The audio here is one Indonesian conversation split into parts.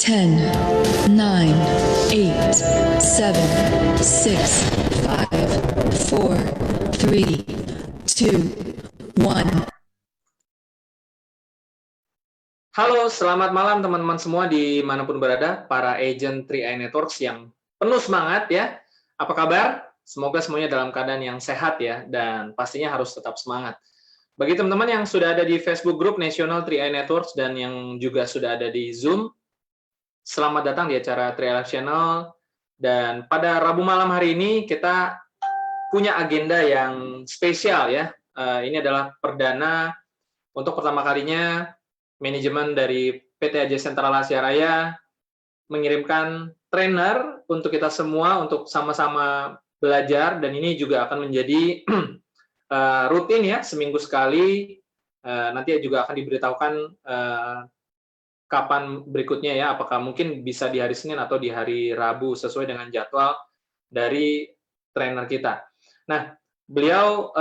10, 9, 8, 7, 6, 5, 4, 3, 2, 1. Halo, selamat malam teman-teman semua dimanapun berada, para agent 3i Networks yang penuh semangat ya. Apa kabar? Semoga semuanya dalam keadaan yang sehat ya, dan pastinya harus tetap semangat. Bagi teman-teman yang sudah ada di Facebook Group National 3i Networks dan yang juga sudah ada di Zoom, selamat datang di acara 3i Live Channel. Dan pada Rabu malam hari ini kita punya agenda yang spesial ya. Ini adalah perdana untuk pertama kalinya manajemen dari PT AJ Sentral Asia Raya mengirimkan trainer untuk kita semua untuk sama-sama belajar, dan ini juga akan menjadi rutin ya, seminggu sekali. Nanti juga akan diberitahukan kapan berikutnya ya, apakah mungkin bisa di hari Senin atau di hari Rabu sesuai dengan jadwal dari trainer kita. Nah, beliau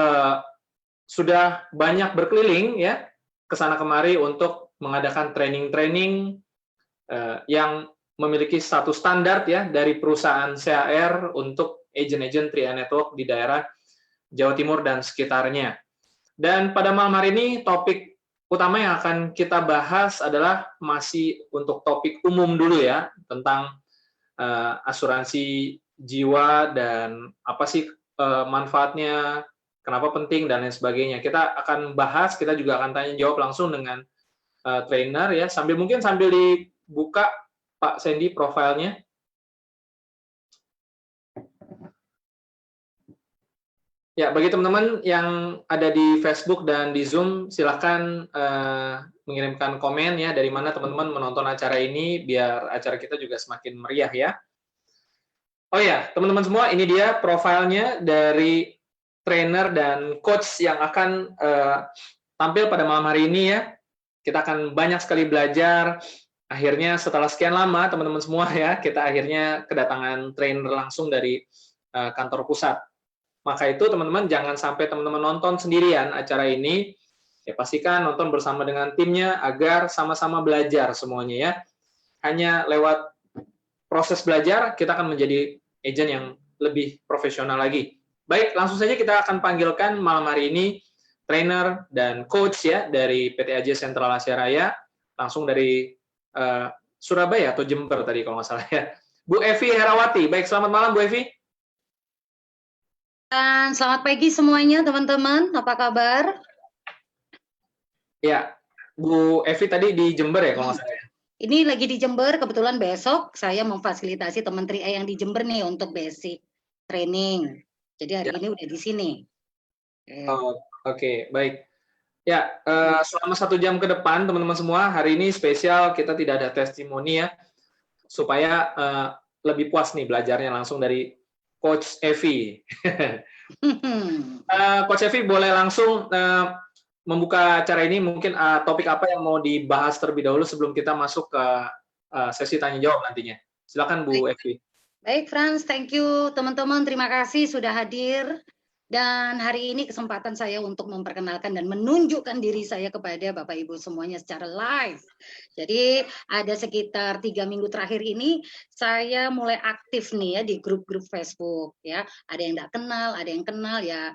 sudah banyak berkeliling ya ke sana kemari untuk mengadakan training-training yang memiliki status standar ya dari perusahaan CAR untuk agent-agent 3i Network di daerah Jawa Timur dan sekitarnya. Dan pada malam hari ini topik utama yang akan kita bahas adalah masih untuk topik umum dulu ya, tentang asuransi jiwa dan apa sih manfaatnya, kenapa penting dan lain sebagainya. Kita akan bahas, kita juga akan tanya jawab langsung dengan trainer ya, sambil dibuka Pak Sandy profilnya. Ya, bagi teman-teman yang ada di Facebook dan di Zoom, silahkan mengirimkan komen ya, dari mana teman-teman menonton acara ini, biar acara kita juga semakin meriah ya. Oh ya, teman-teman semua, ini dia profilnya dari trainer dan coach yang akan tampil pada malam hari ini ya. Kita akan banyak sekali belajar. Akhirnya setelah sekian lama, teman-teman semua ya, kita akhirnya kedatangan trainer langsung dari kantor pusat. Maka itu teman-teman jangan sampai teman-teman nonton sendirian acara ini, ya pastikan nonton bersama dengan timnya agar sama-sama belajar semuanya ya. Hanya lewat proses belajar kita akan menjadi agent yang lebih profesional lagi. Baik, langsung saja kita akan panggilkan malam hari ini trainer dan coach ya dari PT AJ Sentral Asia Raya, langsung dari Surabaya atau Jember tadi kalau nggak salah ya. Bu Evi Herawati. Baik, selamat malam Bu Evi. Dan selamat pagi semuanya teman-teman, apa kabar? Ya, Bu Evi tadi di Jember ya kalau nggak salah ya? Ini lagi di Jember, kebetulan besok saya memfasilitasi teman 3i yang di Jember nih untuk basic training. Jadi hari ini udah di sini. Oke, baik. Ya, selama 1 jam ke depan teman-teman semua, hari ini spesial, kita tidak ada testimoni ya, supaya lebih puas nih belajarnya langsung dari Coach Evi. Coach Evi boleh langsung membuka acara ini, mungkin topik apa yang mau dibahas terlebih dahulu sebelum kita masuk ke sesi tanya jawab nantinya. Silakan Bu Evi. Baik Frans, thank you teman-teman, terima kasih sudah hadir. Dan hari ini kesempatan saya untuk memperkenalkan dan menunjukkan diri saya kepada Bapak Ibu semuanya secara live. Jadi ada sekitar 3 minggu terakhir ini saya mulai aktif nih ya di grup-grup Facebook ya. Ada yang tidak kenal, ada yang kenal ya.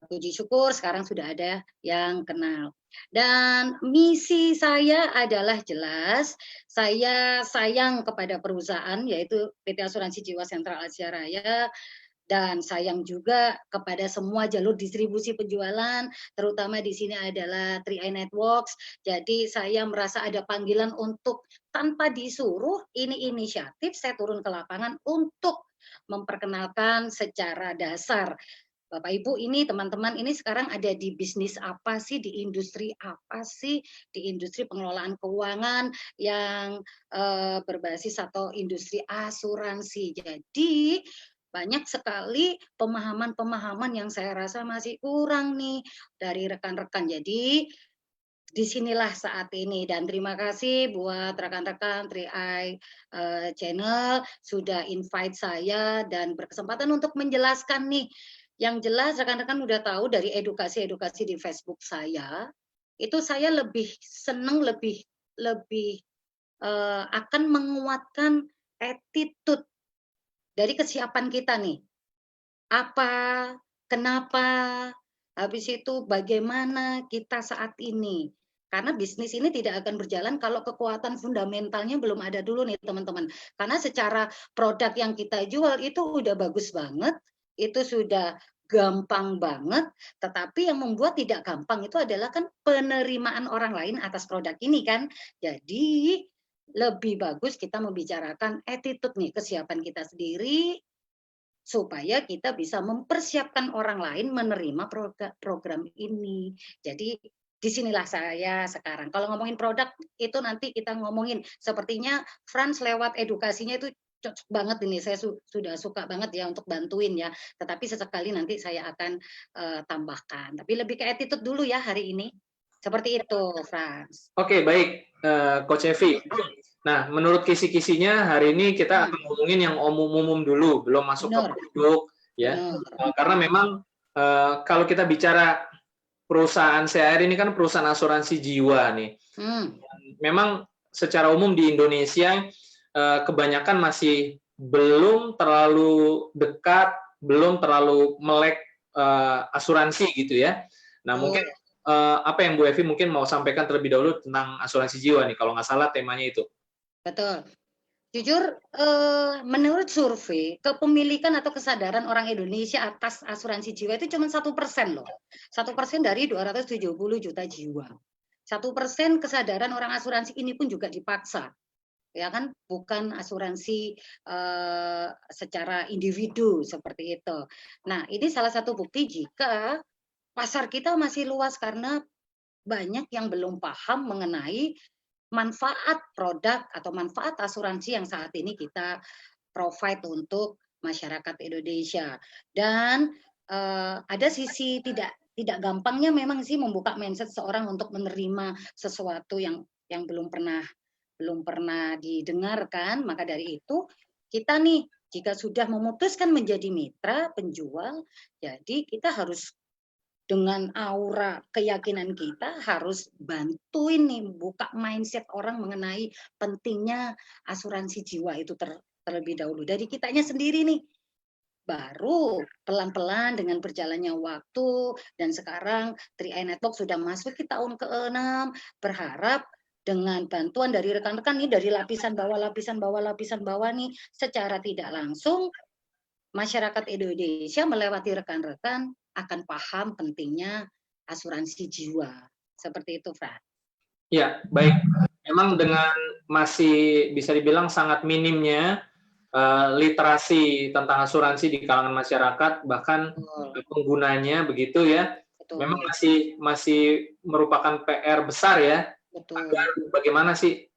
Puji syukur sekarang sudah ada yang kenal. Dan misi saya adalah jelas, saya sayang kepada perusahaan yaitu PT Asuransi Jiwa Sentral Asia Raya, dan sayang juga kepada semua jalur distribusi penjualan, terutama di sini adalah 3i Networks. Jadi saya merasa ada panggilan untuk tanpa disuruh, ini inisiatif saya turun ke lapangan untuk memperkenalkan secara dasar. Bapak Ibu ini teman-teman ini sekarang ada di bisnis apa sih, di industri apa sih, di industri pengelolaan keuangan yang berbasis atau industri asuransi. Jadi banyak sekali pemahaman-pemahaman yang saya rasa masih kurang nih dari rekan-rekan. Jadi disinilah saat ini, dan terima kasih buat rekan-rekan 3i channel sudah invite saya dan berkesempatan untuk menjelaskan nih. Yang jelas rekan-rekan udah tahu dari edukasi-edukasi di Facebook saya, itu saya lebih seneng, lebih akan menguatkan attitude dari kesiapan kita nih. Apa, kenapa, habis itu bagaimana kita saat ini. Karena bisnis ini tidak akan berjalan kalau kekuatan fundamentalnya belum ada dulu nih teman-teman. Karena secara produk yang kita jual itu udah bagus banget, itu sudah gampang banget, tetapi yang membuat tidak gampang itu adalah kan penerimaan orang lain atas produk ini kan. Jadi lebih bagus kita membicarakan attitude nih, kesiapan kita sendiri, supaya kita bisa mempersiapkan orang lain menerima program ini. Jadi disinilah saya sekarang. Kalau ngomongin produk itu nanti kita ngomongin. Sepertinya Frans lewat edukasinya itu cocok banget ini. Saya sudah suka banget ya untuk bantuin ya. Tetapi sesekali nanti saya akan tambahkan. Tapi lebih ke attitude dulu ya hari ini. Seperti itu, Frans. Oke, baik, Coach Evi. Nah, menurut kisi-kisinya hari ini kita akan ngomongin yang umum-umum dulu, belum masuk ke produk, ya. Karena memang kalau kita bicara perusahaan CR ini kan perusahaan asuransi jiwa nih. Memang secara umum di Indonesia kebanyakan masih belum terlalu dekat, belum terlalu melek asuransi gitu ya. Nah, mungkin apa yang Bu Evi mungkin mau sampaikan terlebih dahulu tentang asuransi jiwa nih, kalau nggak salah temanya itu. Betul. Jujur, menurut survei, kepemilikan atau kesadaran orang Indonesia atas asuransi jiwa itu cuma 1% loh. 1% dari 270 juta jiwa. 1% kesadaran orang asuransi ini pun juga dipaksa. Ya kan, bukan asuransi secara individu seperti itu. Nah, ini salah satu bukti jika pasar kita masih luas karena banyak yang belum paham mengenai manfaat produk atau manfaat asuransi yang saat ini kita provide untuk masyarakat Indonesia. Dan ada sisi tidak gampangnya memang sih membuka mindset seorang untuk menerima sesuatu yang belum pernah didengarkan. Maka dari itu kita nih jika sudah memutuskan menjadi mitra penjual, jadi kita harus dengan aura keyakinan kita harus bantuin nih buka mindset orang mengenai pentingnya asuransi jiwa itu terlebih dahulu dari kitanya sendiri nih. Baru pelan-pelan dengan berjalannya waktu dan sekarang 3i Network sudah masuk ke tahun ke-6, berharap dengan bantuan dari rekan-rekan nih dari lapisan bawah nih secara tidak langsung masyarakat Indonesia melewati rekan-rekan akan paham pentingnya asuransi jiwa. Seperti itu, Fran. Ya, baik. Memang dengan masih bisa dibilang sangat minimnya literasi tentang asuransi di kalangan masyarakat, bahkan penggunanya begitu ya, betul. Memang masih merupakan PR besar ya, betul. Agar bagaimana sih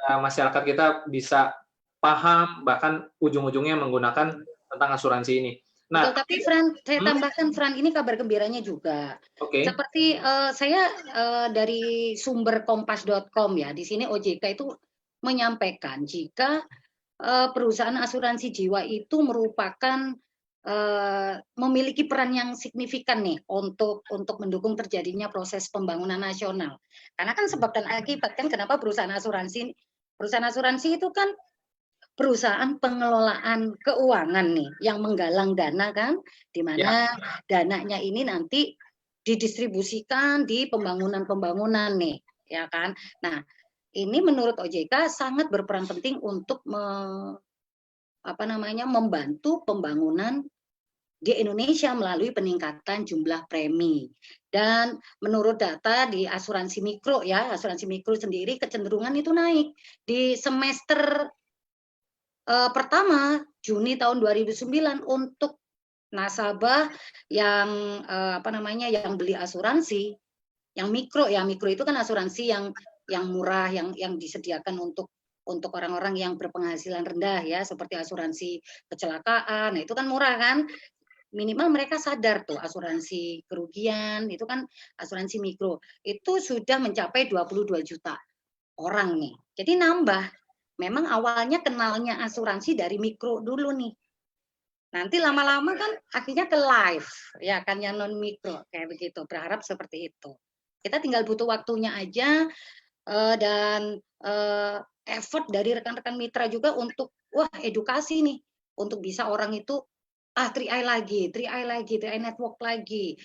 masyarakat kita bisa paham, bahkan ujung-ujungnya menggunakan tentang asuransi ini. Nah, betul, tapi Fran, saya tambahkan Fran, ini kabar gembiranya juga. Seperti saya dari sumber kompas.com ya, di sini OJK itu menyampaikan jika perusahaan asuransi jiwa itu merupakan memiliki peran yang signifikan nih untuk mendukung terjadinya proses pembangunan nasional. Karena kan sebab dan akibat kan kenapa perusahaan asuransi itu kan perusahaan pengelolaan keuangan nih yang menggalang dana kan, di mana dananya ini nanti didistribusikan di pembangunan nih, ya kan. Nah, ini menurut OJK sangat berperan penting untuk membantu pembangunan di Indonesia melalui peningkatan jumlah premi. Dan menurut data di asuransi mikro ya, asuransi mikro sendiri kecenderungan itu naik di semester pertama Juni tahun 2009 untuk nasabah yang yang beli asuransi yang mikro ya, mikro itu kan asuransi yang murah yang disediakan untuk orang-orang yang berpenghasilan rendah ya, seperti asuransi kecelakaan. Nah, itu kan murah kan? Minimal mereka sadar tuh asuransi kerugian itu kan asuransi mikro itu sudah mencapai 22 juta orang nih. Jadi nambah. Memang awalnya kenalnya asuransi dari mikro dulu nih. Nanti lama-lama kan akhirnya ke live, ya kan yang non mikro kayak begitu. Berharap seperti itu. Kita tinggal butuh waktunya aja dan effort dari rekan-rekan mitra juga untuk edukasi nih, untuk bisa orang itu 3i lagi, 3i network lagi.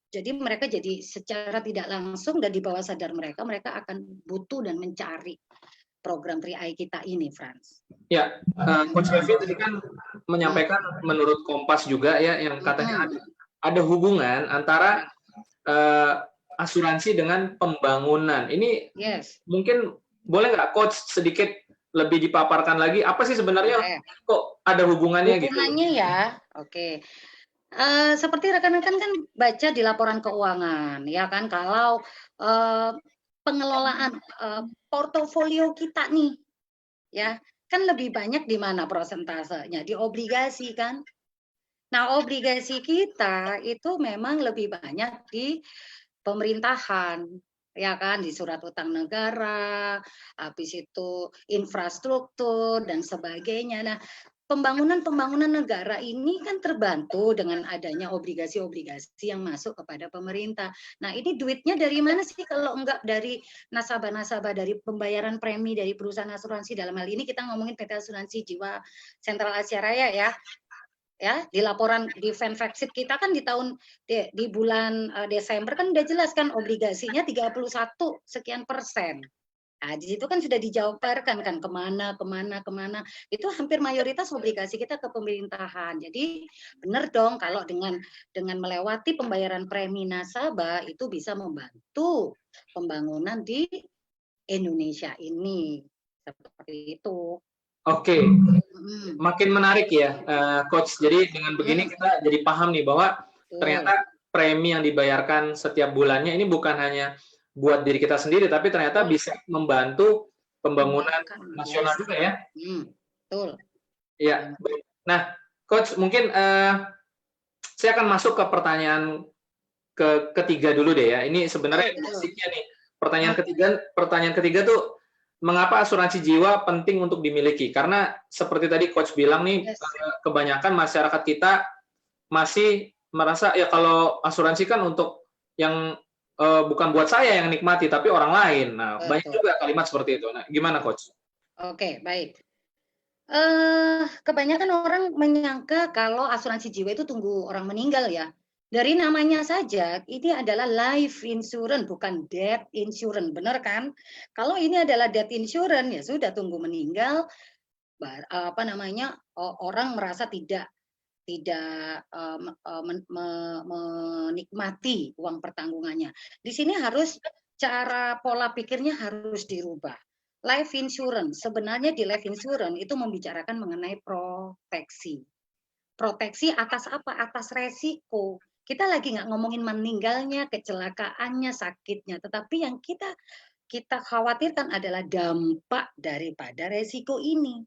Jadi mereka jadi secara tidak langsung dan di bawah sadar mereka akan butuh dan mencari program 3i kita ini, Frans. Ya, Coach Kevin tadi kan menyampaikan menurut Kompas juga ya, yang katanya ada hubungan antara asuransi dengan pembangunan. Ini mungkin boleh nggak Coach sedikit lebih dipaparkan lagi, apa sih sebenarnya kok ada hubungannya gitu? Hubungannya ya, oke. Seperti rekan-rekan kan baca di laporan keuangan, ya kan, kalau pengelolaan portofolio kita nih, ya kan lebih banyak di mana prosentasenya? Di obligasi kan. Nah, obligasi kita itu memang lebih banyak di pemerintahan, ya kan, di surat utang negara, habis itu infrastruktur dan sebagainya. Nah, pembangunan negara ini kan terbantu dengan adanya obligasi-obligasi yang masuk kepada pemerintah. Nah, ini duitnya dari mana sih kalau enggak dari nasabah-nasabah, dari pembayaran premi dari perusahaan asuransi. Dalam hal ini kita ngomongin PT Asuransi Jiwa Sentral Asia Raya ya. Ya, di laporan di Fanfactsit kita kan di bulan Desember kan udah jelas kan obligasinya 31 sekian persen. Nah, di situ kan sudah dijabarkan kan kemana. Itu hampir mayoritas obligasi kita ke pemerintahan. Jadi benar dong kalau dengan melewati pembayaran premi nasabah itu bisa membantu pembangunan di Indonesia ini. Seperti itu. Oke, makin menarik ya, Coach. Jadi dengan begini kita jadi paham nih bahwa ternyata premi yang dibayarkan setiap bulannya ini bukan hanya buat diri kita sendiri, tapi ternyata bisa membantu pembangunan nasional juga ya. Betul. Ya. Nah, Coach, mungkin saya akan masuk ke pertanyaan ketiga dulu deh ya. Ini sebenarnya basicnya nih. Pertanyaan ketiga tuh, mengapa asuransi jiwa penting untuk dimiliki? Karena seperti tadi Coach bilang nih, kebanyakan masyarakat kita masih merasa ya kalau asuransi kan untuk yang bukan buat saya yang nikmati, tapi orang lain. Nah, banyak juga kalimat seperti itu. Nah, gimana Coach? Oke, baik. Kebanyakan orang menyangka kalau asuransi jiwa itu tunggu orang meninggal ya. Dari namanya saja, ini adalah life insurance, bukan death insurance, benar kan? Kalau ini adalah death insurance, ya sudah tunggu meninggal, orang merasa tidak menikmati uang pertanggungannya. Di sini harus cara pola pikirnya harus dirubah. Life insurance, sebenarnya di life insurance itu membicarakan mengenai proteksi. Proteksi atas apa? Atas resiko. Kita lagi nggak ngomongin meninggalnya, kecelakaannya, sakitnya, tetapi yang kita khawatirkan adalah dampak daripada resiko ini.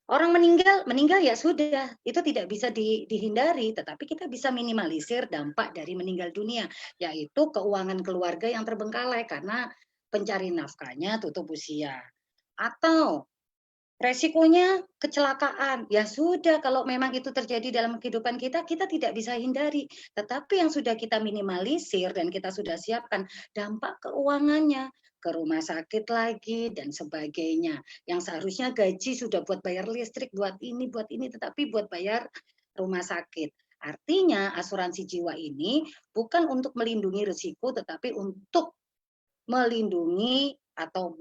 Orang meninggal ya sudah, itu tidak bisa dihindari, tetapi kita bisa minimalisir dampak dari meninggal dunia, yaitu keuangan keluarga yang terbengkalai karena pencari nafkahnya tutup usia. Atau resikonya kecelakaan, ya sudah kalau memang itu terjadi dalam kehidupan kita tidak bisa hindari. Tetapi yang sudah kita minimalisir dan kita sudah siapkan dampak keuangannya, ke rumah sakit lagi dan sebagainya. Yang seharusnya gaji sudah buat bayar listrik, buat ini, tetapi buat bayar rumah sakit. Artinya asuransi jiwa ini bukan untuk melindungi risiko, tetapi untuk melindungi atau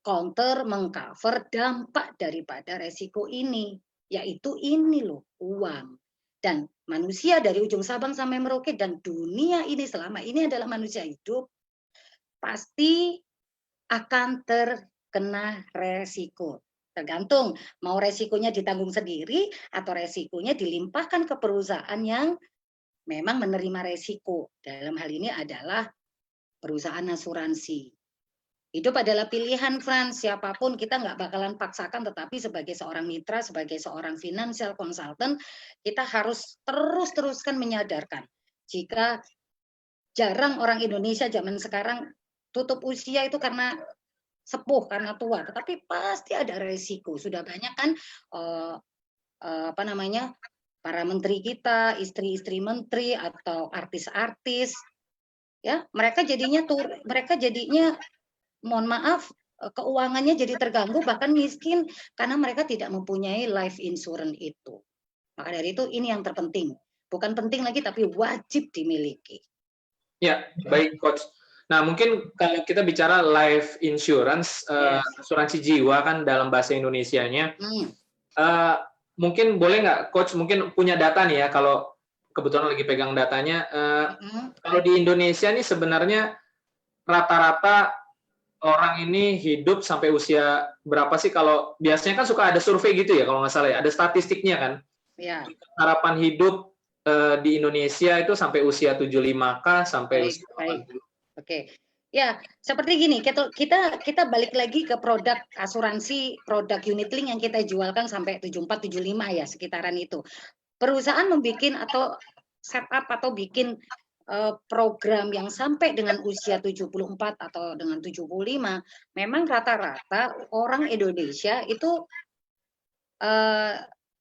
mengcover dampak daripada resiko ini, yaitu ini loh, uang. Dan manusia dari ujung Sabang sampai Merauke dan dunia ini selama ini adalah manusia hidup, pasti akan terkena resiko. Tergantung mau resikonya ditanggung sendiri atau resikonya dilimpahkan ke perusahaan yang memang menerima resiko. Dalam hal ini adalah perusahaan asuransi. Hidup adalah pilihan, Frans. Siapapun kita nggak bakalan paksakan, tetapi sebagai seorang mitra, sebagai seorang financial consultant, kita harus terus-teruskan menyadarkan. Jika jarang orang Indonesia zaman sekarang tutup usia itu karena sepuh, karena tua, tetapi pasti ada resiko. Sudah banyak kan para menteri kita, istri-istri menteri atau artis-artis, ya mereka jadinya mohon maaf, keuangannya jadi terganggu, bahkan miskin karena mereka tidak mempunyai life insurance itu. Maka dari itu ini yang terpenting. Bukan penting lagi tapi wajib dimiliki. Ya, baik Coach. Nah, mungkin kalau kita bicara life insurance, asuransi jiwa kan dalam bahasa Indonesianya, mungkin boleh nggak Coach mungkin punya data nih ya, kalau kebetulan lagi pegang datanya, kalau di Indonesia nih sebenarnya rata-rata orang ini hidup sampai usia berapa sih? Kalau biasanya kan suka ada survei gitu ya, kalau nggak salah ya, ada statistiknya kan. Ya. Harapan hidup di Indonesia itu sampai usia 75 sampai usia 80. Oke. Ya, seperti gini, kita balik lagi ke produk asuransi, produk unit link yang kita jualkan sampai 74 75 ya, sekitaran itu. Perusahaan membuat atau setup atau bikin program yang sampai dengan usia 74 atau dengan 75, memang rata-rata orang Indonesia itu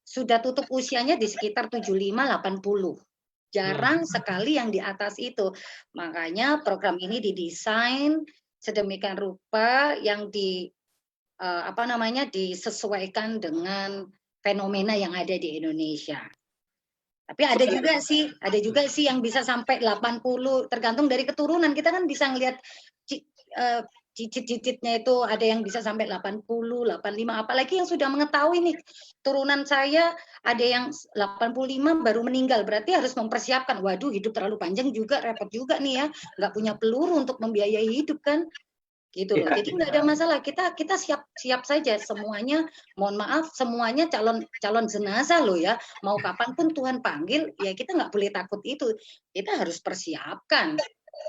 sudah tutup usianya di sekitar 75-80. Jarang sekali yang di atas itu. Makanya program ini didesain sedemikian rupa yang disesuaikan dengan fenomena yang ada di Indonesia. Tapi ada juga sih yang bisa sampai 80, tergantung dari keturunan. Kita kan bisa ngelihat cicit-cicitnya itu ada yang bisa sampai 80, 85, apalagi yang sudah mengetahui nih, turunan saya ada yang 85 baru meninggal, berarti harus mempersiapkan, waduh hidup terlalu panjang juga, repot juga nih ya, nggak punya peluru untuk membiayai hidup kan, gitu loh. Jadi nggak ada masalah, kita siap saja semuanya, mohon maaf semuanya calon jenazah loh ya, mau kapanpun Tuhan panggil, ya kita nggak boleh takut itu, kita harus persiapkan,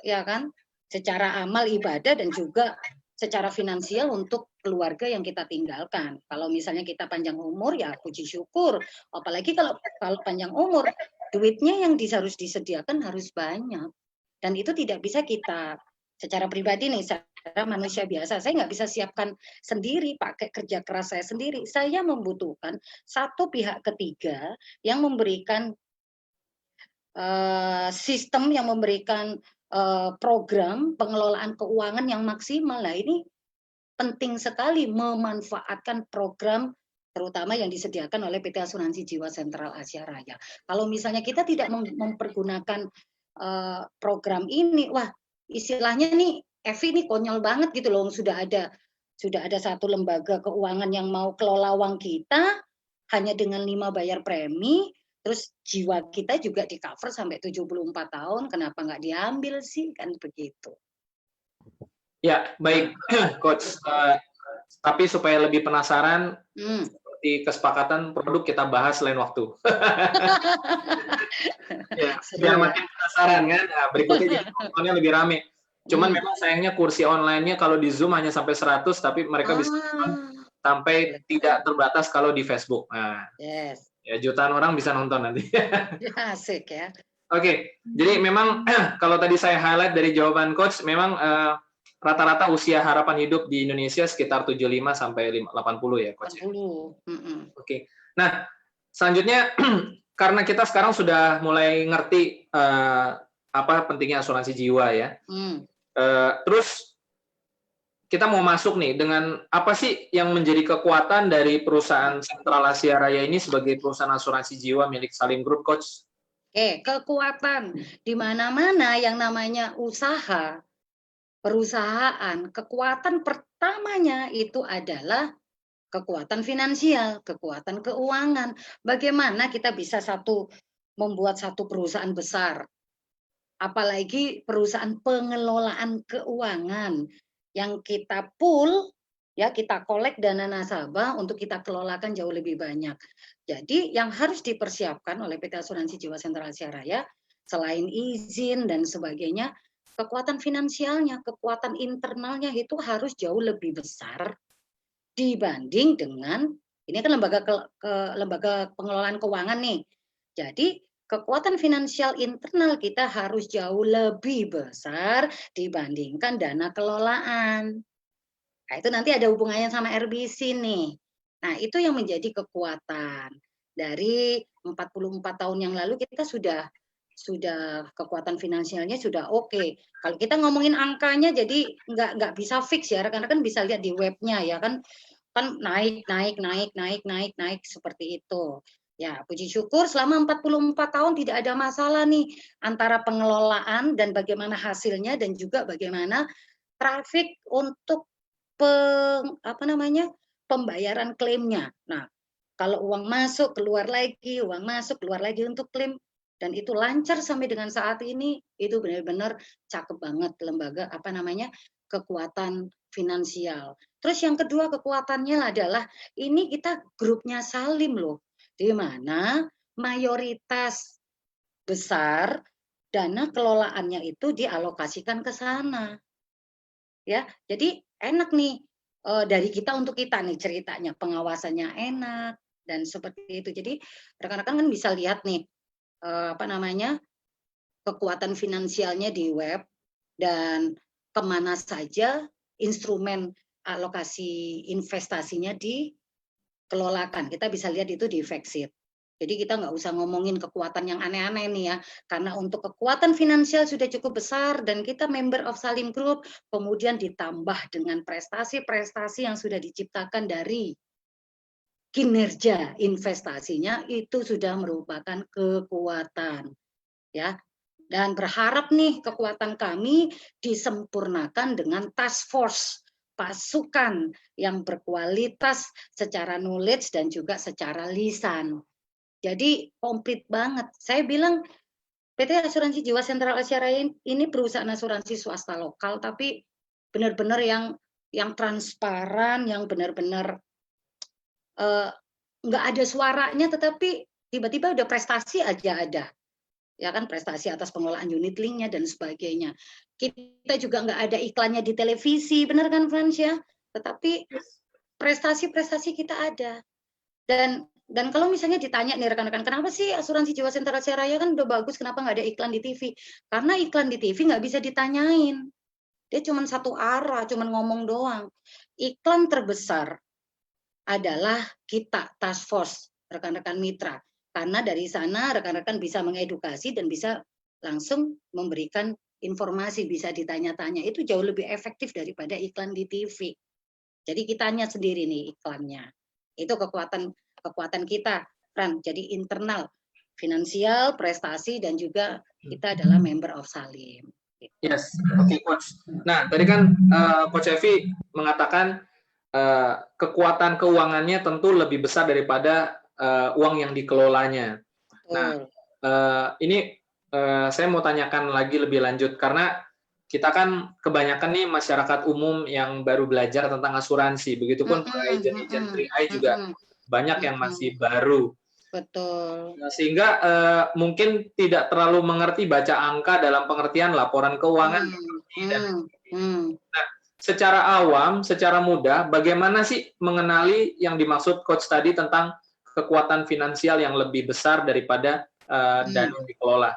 ya kan? Secara amal ibadah dan juga secara finansial untuk keluarga yang kita tinggalkan. Kalau misalnya kita panjang umur ya puji syukur. Apalagi kalau panjang umur, duitnya yang harus disediakan harus banyak. Dan itu tidak bisa kita secara pribadi nih, secara manusia biasa, saya nggak bisa siapkan sendiri, pakai kerja keras saya sendiri. Saya membutuhkan satu pihak ketiga yang memberikan sistem, yang memberikan program pengelolaan keuangan yang maksimal. Nah, ini penting sekali memanfaatkan program terutama yang disediakan oleh PT Asuransi Jiwa Sentral Asia Raya. Kalau misalnya kita tidak mempergunakan program ini, wah istilahnya nih Evi ini konyol banget gitu loh. Sudah ada satu lembaga keuangan yang mau kelola uang kita hanya dengan 5 bayar premi. Terus jiwa kita juga di cover sampai 74 tahun, kenapa nggak diambil sih? Kan begitu. Ya, baik Coach. Tapi supaya lebih penasaran, seperti kesepakatan produk kita bahas lain waktu. Ya, biar makin penasaran kan, nah, berikutnya jadi nontonnya lebih rame. Cuman memang sayangnya kursi online-nya kalau di Zoom hanya sampai 100, tapi mereka bisa sampai tidak terbatas kalau di Facebook. Nah, ya jutaan orang bisa nonton nanti. Asik ya. Oke, jadi memang kalau tadi saya highlight dari jawaban Coach, memang rata-rata usia harapan hidup di Indonesia sekitar 75 sampai 80 ya, Coach. 80. Oke. Nah, selanjutnya karena kita sekarang sudah mulai ngerti apa pentingnya asuransi jiwa ya. Terus kita mau masuk nih dengan apa sih yang menjadi kekuatan dari perusahaan Sentral Asia Raya ini sebagai perusahaan asuransi jiwa milik Salim Group, Coach? Kekuatan di mana-mana yang namanya usaha, perusahaan, kekuatan pertamanya itu adalah kekuatan finansial, kekuatan keuangan. Bagaimana kita bisa membuat satu perusahaan besar, apalagi perusahaan pengelolaan keuangan yang kita pool, ya kita kolek dana nasabah untuk kita kelolakan jauh lebih banyak. Jadi yang harus dipersiapkan oleh PT Asuransi Jiwa Sentral Asia Raya, selain izin dan sebagainya, kekuatan finansialnya, kekuatan internalnya itu harus jauh lebih besar dibanding dengan, ini kan lembaga pengelolaan keuangan nih. Jadi kekuatan finansial internal kita harus jauh lebih besar dibandingkan dana kelolaan. Nah, itu nanti ada hubungannya sama RBC nih. Nah, itu yang menjadi kekuatan. Dari 44 tahun yang lalu kita sudah sudah kekuatan finansialnya sudah oke. Kalau kita ngomongin angkanya jadi nggak bisa fix ya, rekan-rekan bisa lihat di webnya ya kan naik seperti itu. Ya, puji syukur selama 44 tahun tidak ada masalah nih antara pengelolaan dan bagaimana hasilnya dan juga bagaimana traffic untuk pembayaran klaimnya. Nah, kalau uang masuk keluar lagi, uang masuk keluar lagi untuk klaim dan itu lancar sampai dengan saat ini, itu benar-benar cakep banget lembaga kekuatan finansial. Terus yang kedua kekuatannya adalah ini kita grupnya Salim loh, di mana mayoritas besar dana kelolaannya itu dialokasikan ke sana. Ya, jadi enak nih dari kita untuk kita nih ceritanya, pengawasannya enak dan seperti itu. Jadi rekan-rekan kan bisa lihat nih kekuatan finansialnya di web dan kemana saja instrumen alokasi investasinya dikelolakan. Kita bisa lihat itu di Factsheet. Jadi kita nggak usah ngomongin kekuatan yang aneh-aneh nih ya, karena untuk kekuatan finansial sudah cukup besar dan kita member of Salim Group, kemudian ditambah dengan prestasi-prestasi yang sudah diciptakan dari kinerja investasinya itu sudah merupakan kekuatan ya. Dan berharap nih kekuatan kami disempurnakan dengan task force pasukan yang berkualitas secara knowledge dan juga secara lisan. Jadi komplit banget. Saya bilang PT Asuransi Jiwa Sentral Asia Raya ini perusahaan asuransi swasta lokal, tapi benar-benar yang transparan, yang benar-benar nggak ada suaranya, tetapi tiba-tiba udah prestasi aja ada. Ya kan, prestasi atas pengelolaan unit linknya dan sebagainya. Kita juga nggak ada iklannya di televisi, benar kan Frans ya? Tetapi prestasi-prestasi kita ada. Dan kalau misalnya ditanya nih rekan-rekan, kenapa sih asuransi jiwa sentral Asia Raya kan udah bagus, kenapa nggak ada iklan di TV? Karena iklan di TV nggak bisa ditanyain. Dia cuma satu arah, cuma ngomong doang. Iklan terbesar adalah kita, task force, rekan-rekan mitra. Karena dari sana rekan-rekan bisa mengedukasi dan bisa langsung memberikan informasi, bisa ditanya-tanya. Itu jauh lebih efektif daripada iklan di TV. Jadi kitanya sendiri nih iklannya. Itu kekuatan kita, Fran. Jadi internal, finansial, prestasi, dan juga kita adalah member of Salim. Yes, oke Coach. Nah, tadi kan Coach Evi mengatakan kekuatan keuangannya tentu lebih besar daripada uang yang dikelolanya. Nah, ini saya mau tanyakan lagi lebih lanjut, karena kita kan kebanyakan nih masyarakat umum yang baru belajar tentang asuransi, begitupun para agent-agent 3i juga banyak yang masih baru. Betul. Nah, sehingga mungkin tidak terlalu mengerti baca angka dalam pengertian laporan keuangan. Nah, secara awam, secara mudah, bagaimana sih mengenali yang dimaksud Coach tadi tentang kekuatan finansial yang lebih besar daripada dana yang dikelola?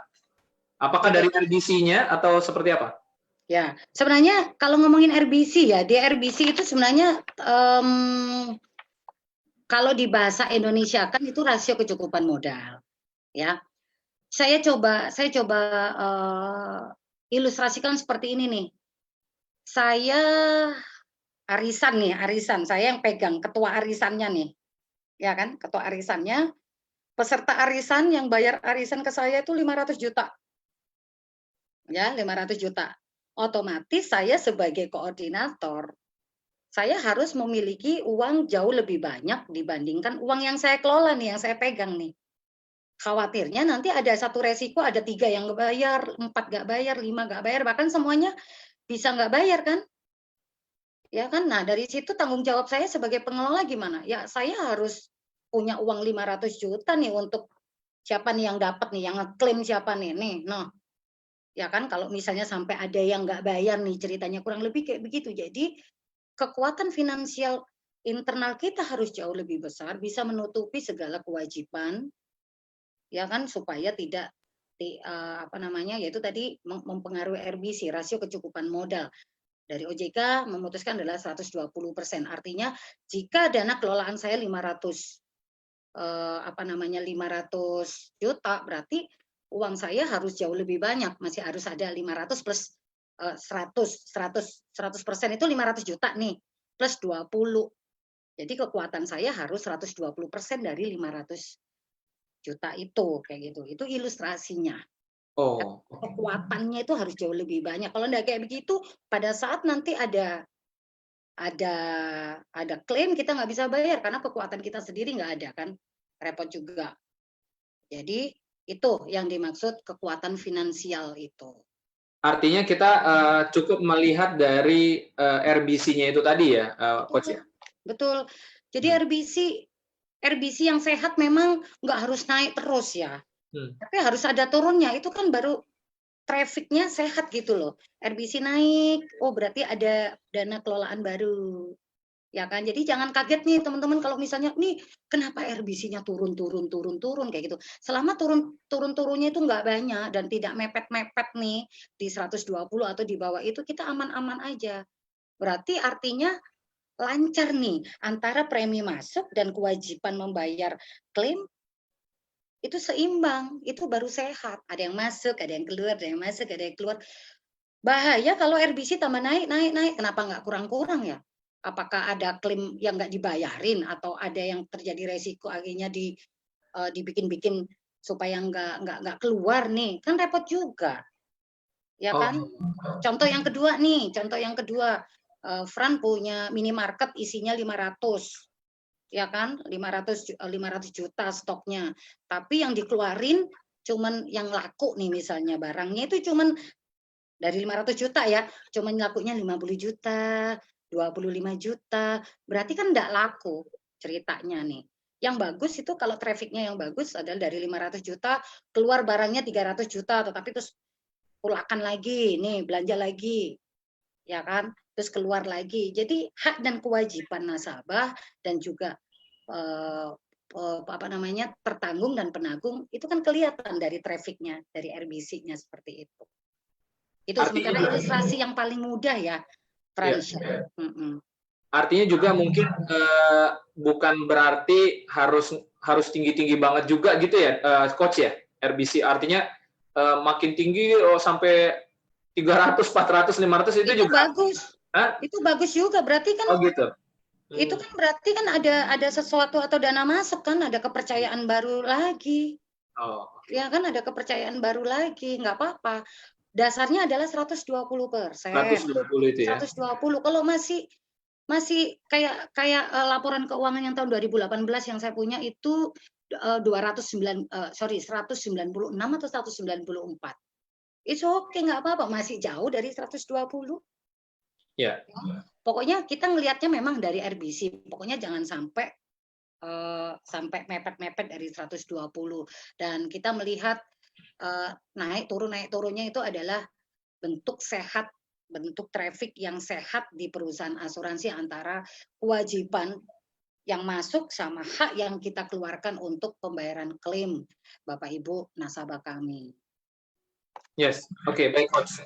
Apakah dari RBC-nya atau seperti apa? Ya, sebenarnya kalau ngomongin RBC ya, di RBC itu sebenarnya kalau di bahasa Indonesia kan itu rasio kecukupan modal, ya. Saya coba ilustrasikan seperti ini nih. Saya arisan, saya yang pegang ketua arisannya nih, ya kan, ketua arisannya, peserta arisan yang bayar arisan ke saya itu 500 juta, ya 500 juta. Otomatis saya sebagai koordinator, saya harus memiliki uang jauh lebih banyak dibandingkan uang yang saya kelola nih, yang saya pegang nih. Khawatirnya nanti ada satu resiko, ada 3 yang nggak bayar, 4 nggak bayar, 5 nggak bayar, bahkan semuanya bisa nggak bayar kan? Ya kan? Nah dari situ tanggung jawab saya sebagai pengelola gimana? Ya saya harus punya uang 500 juta nih untuk siapa nih yang dapat nih, yang ngeklaim siapa nih, nah. Ya kan, kalau misalnya sampai ada yang nggak bayar nih, ceritanya kurang lebih kayak begitu. Jadi kekuatan finansial internal kita harus jauh lebih besar, bisa menutupi segala kewajiban, ya kan, supaya tidak yaitu tadi mempengaruhi RBC, rasio kecukupan modal. Dari OJK memutuskan adalah 120%. Artinya jika dana kelolaan saya 500 juta, berarti uang saya harus jauh lebih banyak, masih harus ada 500 plus 100% itu 500 juta nih, plus 20. Jadi kekuatan saya harus 120% dari 500 juta itu, kayak gitu. Itu ilustrasinya. Oh, Kekuatannya itu harus jauh lebih banyak. Kalau enggak kayak begitu, pada saat nanti ada klaim kita nggak bisa bayar karena kekuatan kita sendiri nggak ada kan, repot juga. Jadi itu yang dimaksud kekuatan finansial itu. artinya kita cukup melihat dari RBC-nya itu tadi ya, Coach ya? Betul. Jadi RBC yang sehat memang nggak harus naik terus ya. Tapi harus ada turunnya. Itu kan baru trafficnya sehat gitu loh. RBC naik, oh berarti ada dana kelolaan baru. Ya kan? Jadi jangan kaget nih teman-teman kalau misalnya nih kenapa RBC-nya turun kayak gitu. Selama turunnya itu nggak banyak dan tidak mepet-mepet nih di 120 atau di bawah itu kita aman-aman aja. Berarti artinya lancar nih antara premi masuk dan kewajiban membayar klaim itu seimbang, itu baru sehat. Ada yang masuk, ada yang keluar, ada yang masuk, ada yang keluar. Bahaya kalau RBC tambah naik, kenapa nggak kurang-kurang ya? Apakah ada klaim yang nggak dibayarin atau ada yang terjadi resiko akhirnya dibikin-bikin supaya nggak keluar nih, kan repot juga, ya kan? Contoh yang kedua, Fran punya minimarket isinya 500, ya kan? 500 juta stoknya. Tapi yang dikeluarin cuman yang laku nih misalnya barangnya itu cuman dari 500 juta ya, cuman lakunya 50 juta, 25 juta. Berarti kan enggak laku ceritanya nih. Yang bagus itu kalau trafficnya yang bagus adalah dari 500 juta keluar barangnya 300 juta, tetapi terus pulakan lagi, nih belanja lagi, ya kan? Terus keluar lagi. Jadi hak dan kewajiban nasabah dan juga tertanggung dan penanggung itu kan kelihatan dari trafficnya, dari RBC-nya seperti itu. Itu sementara ilustrasi yang paling mudah ya, Frans. Ya. Artinya juga mungkin bukan berarti harus tinggi-tinggi banget juga gitu ya, Coach ya, RBC. Artinya makin tinggi sampai 300, 400, 500 itu juga bagus. Hah? Itu bagus juga, berarti kan. Oh gitu. Itu kan berarti kan ada sesuatu atau dana masuk kan, ada kepercayaan baru lagi. Oh. Ya kan ada kepercayaan baru lagi, nggak apa-apa. Dasarnya adalah 120%. 120 itu ya. 120. Kalau masih kayak laporan keuangan yang tahun 2018 yang saya punya itu 196 atau 194. Itu oke, nggak apa-apa, masih jauh dari 120. Ya. Pokoknya kita ngelihatnya memang dari RBC. Pokoknya jangan sampai mepet-mepet dari 120. Dan kita melihat naik turunnya itu adalah bentuk sehat, bentuk traffic yang sehat di perusahaan asuransi antara kewajiban yang masuk sama hak yang kita keluarkan untuk pembayaran klaim Bapak Ibu nasabah kami. Yes, oke, baik Coach.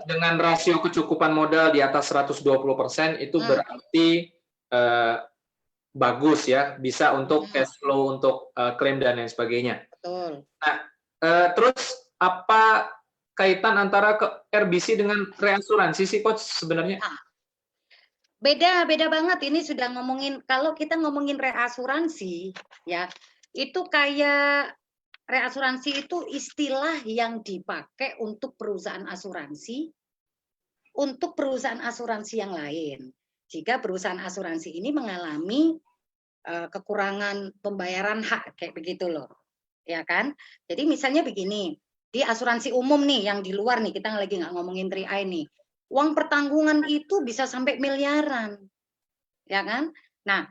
Dengan rasio kecukupan modal di atas 120% itu berarti bagus ya, bisa untuk cash flow untuk klaim dan lain sebagainya. Betul. Nah, terus apa kaitan antara RBC dengan reasuransi sih Coach sebenarnya? Beda banget. Ini sudah ngomongin, kalau kita ngomongin reasuransi ya, itu kayak reasuransi itu istilah yang dipakai untuk perusahaan asuransi yang lain. Jika perusahaan asuransi ini mengalami kekurangan pembayaran hak kayak begitu loh, ya kan? Jadi misalnya begini, di asuransi umum nih yang di luar nih, kita lagi nggak ngomongin 3i nih, uang pertanggungan itu bisa sampai miliaran, ya kan? Nah,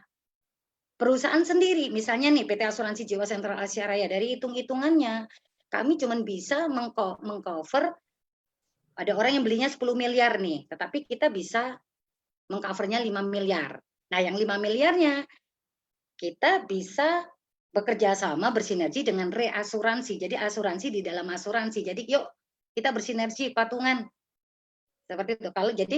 perusahaan sendiri, misalnya nih PT Asuransi Jiwa Sentral Asia Raya, dari hitung-hitungannya kami cuma bisa mengcover, ada orang yang belinya 10 miliar nih, tetapi kita bisa mengcovernya 5 miliar. Nah, yang 5 miliarnya kita bisa bekerja sama bersinergi dengan reasuransi. Jadi asuransi di dalam asuransi. Jadi yuk kita bersinergi patungan. Seperti itu.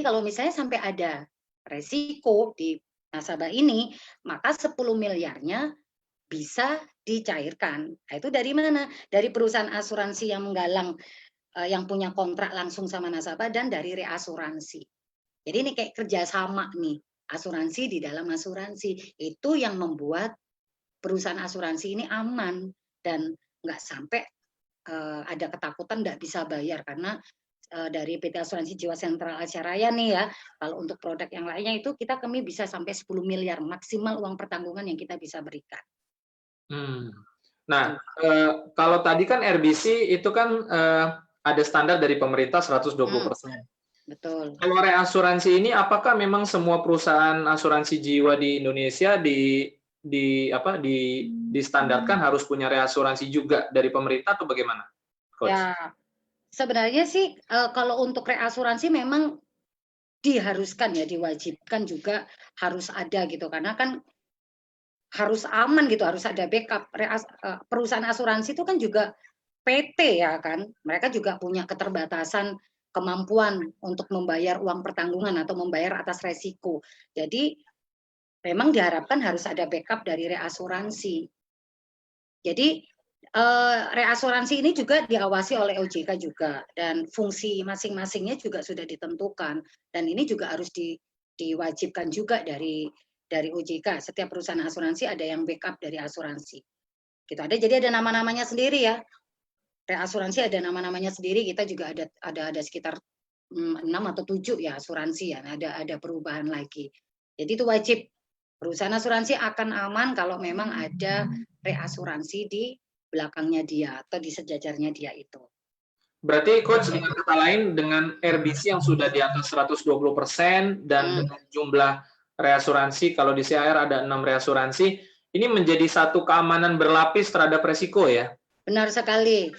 Kalau misalnya sampai ada resiko di nasabah ini, maka 10 miliarnya bisa dicairkan. Nah, itu dari mana? Dari perusahaan asuransi yang menggalang yang punya kontrak langsung sama nasabah dan dari reasuransi. Jadi ini kayak kerjasama nih, asuransi di dalam asuransi. Itu yang membuat perusahaan asuransi ini aman dan nggak sampai ada ketakutan nggak bisa bayar karena dari PT Asuransi Jiwa Sentral Asia Raya nih ya, kalau untuk produk yang lainnya itu kami bisa sampai 10 miliar maksimal uang pertanggungan yang kita bisa berikan. Nah, kalau tadi kan RBC itu kan ada standar dari pemerintah 120%. Betul. Kalau reasuransi ini, apakah memang semua perusahaan asuransi jiwa di Indonesia distandarkan harus punya reasuransi juga dari pemerintah atau bagaimana, Coach? Ya, sebenarnya sih kalau untuk reasuransi memang diharuskan ya, diwajibkan juga harus ada gitu, karena kan harus aman gitu, harus ada backup. Perusahaan asuransi itu kan juga PT ya kan, mereka juga punya keterbatasan kemampuan untuk membayar uang pertanggungan atau membayar atas resiko. Jadi memang diharapkan harus ada backup dari reasuransi. Jadi reasuransi ini juga diawasi oleh OJK juga, dan fungsi masing-masingnya juga sudah ditentukan, dan ini juga harus diwajibkan juga dari OJK. Setiap perusahaan asuransi ada yang backup dari asuransi. Gitu ada, jadi ada nama-namanya sendiri ya. Reasuransi ada nama-namanya sendiri, kita juga ada sekitar 6 atau 7 ya asuransi ya, ada perubahan lagi. Jadi itu wajib. Perusahaan asuransi akan aman kalau memang ada reasuransi di belakangnya dia atau di sejajarnya dia itu. Berarti Coach, dengan kata lain, dengan RBC yang sudah di atas 120% dan dengan jumlah reasuransi, kalau di CAR ada 6 reasuransi, ini menjadi satu keamanan berlapis terhadap resiko ya? Benar sekali.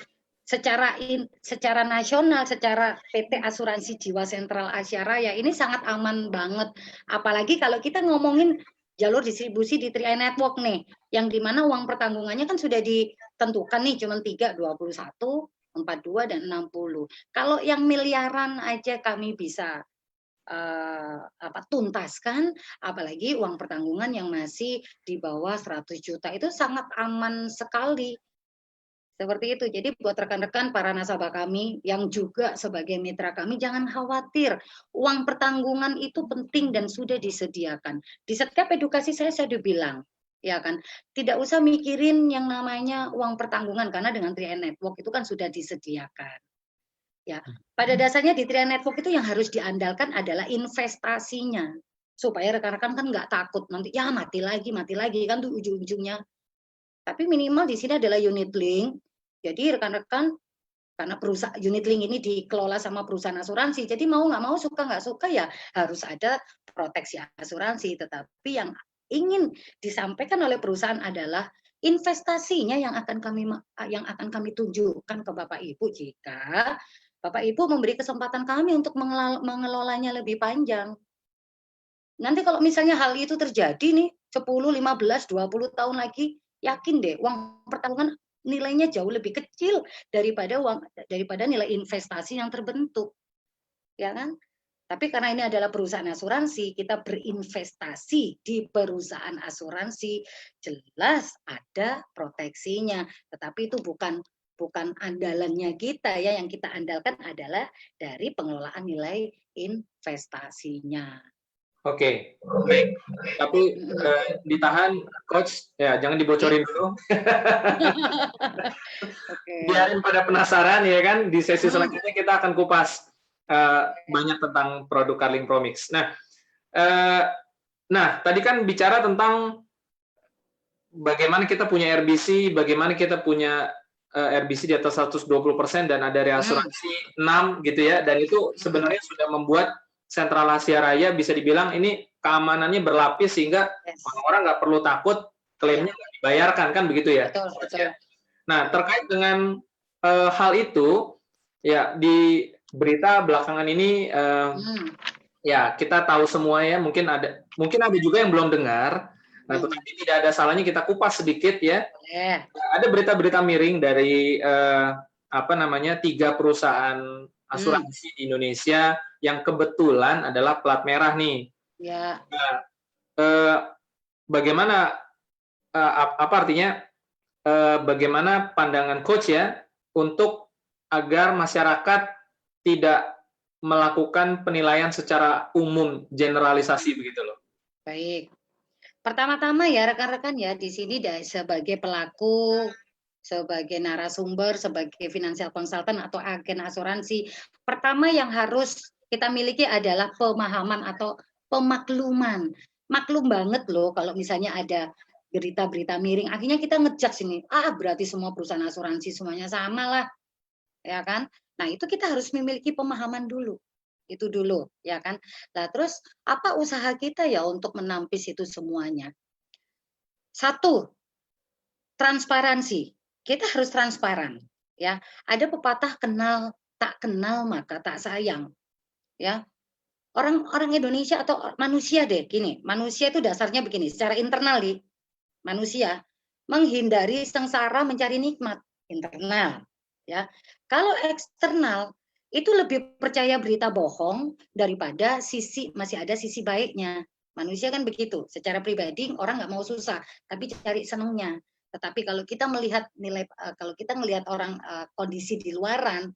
Secara nasional, secara PT Asuransi Jiwa Sentral Asia Raya ini sangat aman banget. Apalagi kalau kita ngomongin jalur distribusi di 3i Network nih, yang dimana uang pertanggungannya kan sudah ditentukan nih, cuma 3, 21, 42, dan 60. Kalau yang miliaran aja kami bisa tuntaskan, apalagi uang pertanggungan yang masih di bawah 100 juta itu sangat aman sekali. Seperti itu. Jadi buat rekan-rekan para nasabah kami yang juga sebagai mitra kami, jangan khawatir. Uang pertanggungan itu penting dan sudah disediakan. Di setiap edukasi saya sudah bilang, ya kan, tidak usah mikirin yang namanya uang pertanggungan karena dengan 3i Network itu kan sudah disediakan. Ya, pada dasarnya di 3i Network itu yang harus diandalkan adalah investasinya. Supaya rekan-rekan kan nggak takut nanti ya mati lagi kan tuh ujung-ujungnya. Tapi minimal di sini adalah unit link. Jadi rekan-rekan, karena perusahaan unit link ini dikelola sama perusahaan asuransi, jadi mau nggak mau, suka nggak suka ya harus ada proteksi asuransi. Tetapi yang ingin disampaikan oleh perusahaan adalah investasinya yang akan kami tunjukkan ke Bapak Ibu jika Bapak Ibu memberi kesempatan kami untuk mengelolanya lebih panjang. Nanti kalau misalnya hal itu terjadi nih 10, 15, 20 tahun lagi, yakin deh uang pertanggungan nilainya jauh lebih kecil daripada nilai investasi yang terbentuk, ya kan? Tapi karena ini adalah perusahaan asuransi, kita berinvestasi di perusahaan asuransi, jelas ada proteksinya. Tetapi itu bukan andalannya kita ya, yang kita andalkan adalah dari pengelolaan nilai investasinya. Oke, baik. Tapi ditahan, Coach. Ya, jangan dibocorin dulu. Biarin pada penasaran ya kan. Di sesi selanjutnya kita akan kupas banyak tentang produk Carling Promix. Nah, tadi kan bicara tentang bagaimana kita punya RBC, bagaimana kita punya RBC di atas 120% dan ada reasuransi 6 gitu ya. Dan itu sebenarnya sudah membuat Sentral Asia Raya bisa dibilang ini keamanannya berlapis sehingga orang-orang nggak perlu takut klaimnya nggak dibayarkan, kan begitu ya? Betul. Nah, terkait dengan hal itu, ya di berita belakangan ini ya kita tahu semua ya, mungkin ada juga yang belum dengar. Nah, tetapi tidak ada salahnya kita kupas sedikit ya. Ada berita-berita miring dari 3 perusahaan asuransi di Indonesia yang kebetulan adalah plat merah nih. Ya. Nah, bagaimana apa artinya bagaimana pandangan coach ya untuk agar masyarakat tidak melakukan penilaian secara umum, generalisasi begitu loh. Baik. Pertama-tama ya rekan-rekan ya di sini sebagai pelaku, sebagai narasumber, sebagai financial consultant atau agen asuransi, pertama yang harus kita miliki adalah pemahaman atau pemakluman. Maklum banget loh kalau misalnya ada berita-berita miring, akhirnya kita ngejudge ini, berarti semua perusahaan asuransi semuanya sama lah, ya kan? Nah itu kita harus memiliki pemahaman dulu. Itu dulu, ya kan? Nah, terus apa usaha kita ya untuk menampis itu semuanya? Satu, transparansi. Kita harus transparan, ya. Ada pepatah tak kenal maka tak sayang, ya. Orang Indonesia atau manusia deh, gini, manusia itu dasarnya begini, secara internal nih, manusia menghindari sengsara mencari nikmat internal, ya. Kalau eksternal itu lebih percaya berita bohong daripada masih ada sisi baiknya. Manusia kan begitu. Secara pribadi orang nggak mau susah, tapi cari senangnya. Tetapi kalau kita melihat kalau kita melihat orang kondisi di luaran,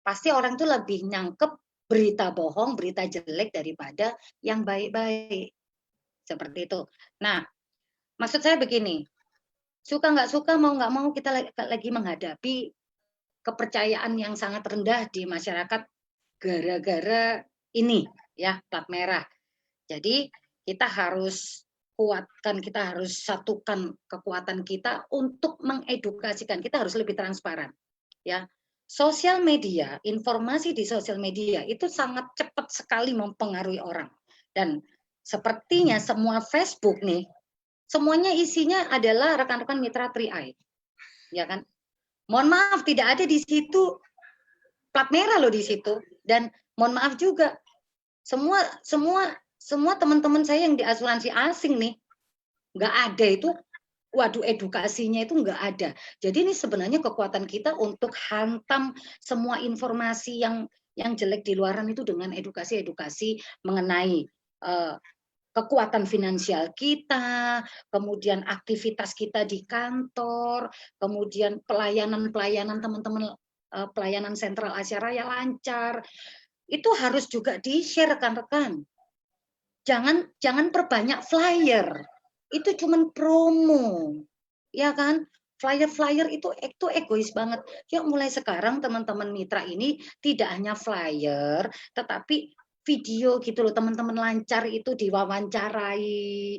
pasti orang itu lebih nyangkep berita bohong, berita jelek daripada yang baik-baik. Seperti itu. Nah, maksud saya begini, suka nggak suka, mau nggak mau kita lagi menghadapi kepercayaan yang sangat rendah di masyarakat gara-gara ini ya, plat merah. Jadi kita harus kuatkan, kita harus satukan kekuatan kita untuk mengedukasikan. Kita harus lebih transparan ya. Sosial media, informasi di sosial media itu sangat cepat sekali mempengaruhi orang. Dan sepertinya semua Facebook nih, semuanya isinya adalah rekan-rekan mitra 3i. Ya kan? Mohon maaf tidak ada di situ plat merah loh di situ. Dan mohon maaf juga semua teman-teman saya yang di asuransi asing nih nggak ada itu. Waduh, edukasinya itu nggak ada. Jadi ini sebenarnya kekuatan kita untuk hantam semua informasi yang jelek di luaran itu dengan edukasi mengenai kekuatan finansial kita, kemudian aktivitas kita di kantor, kemudian pelayanan teman-teman pelayanan Sentral Asia Raya lancar. Itu harus juga di-share rekan-rekan. Jangan perbanyak flyer. Itu cuman promo. Ya kan? Flyer itu egois banget. Yuk mulai sekarang teman-teman mitra ini tidak hanya flyer, tetapi video gitu loh, teman-teman lancar itu diwawancarai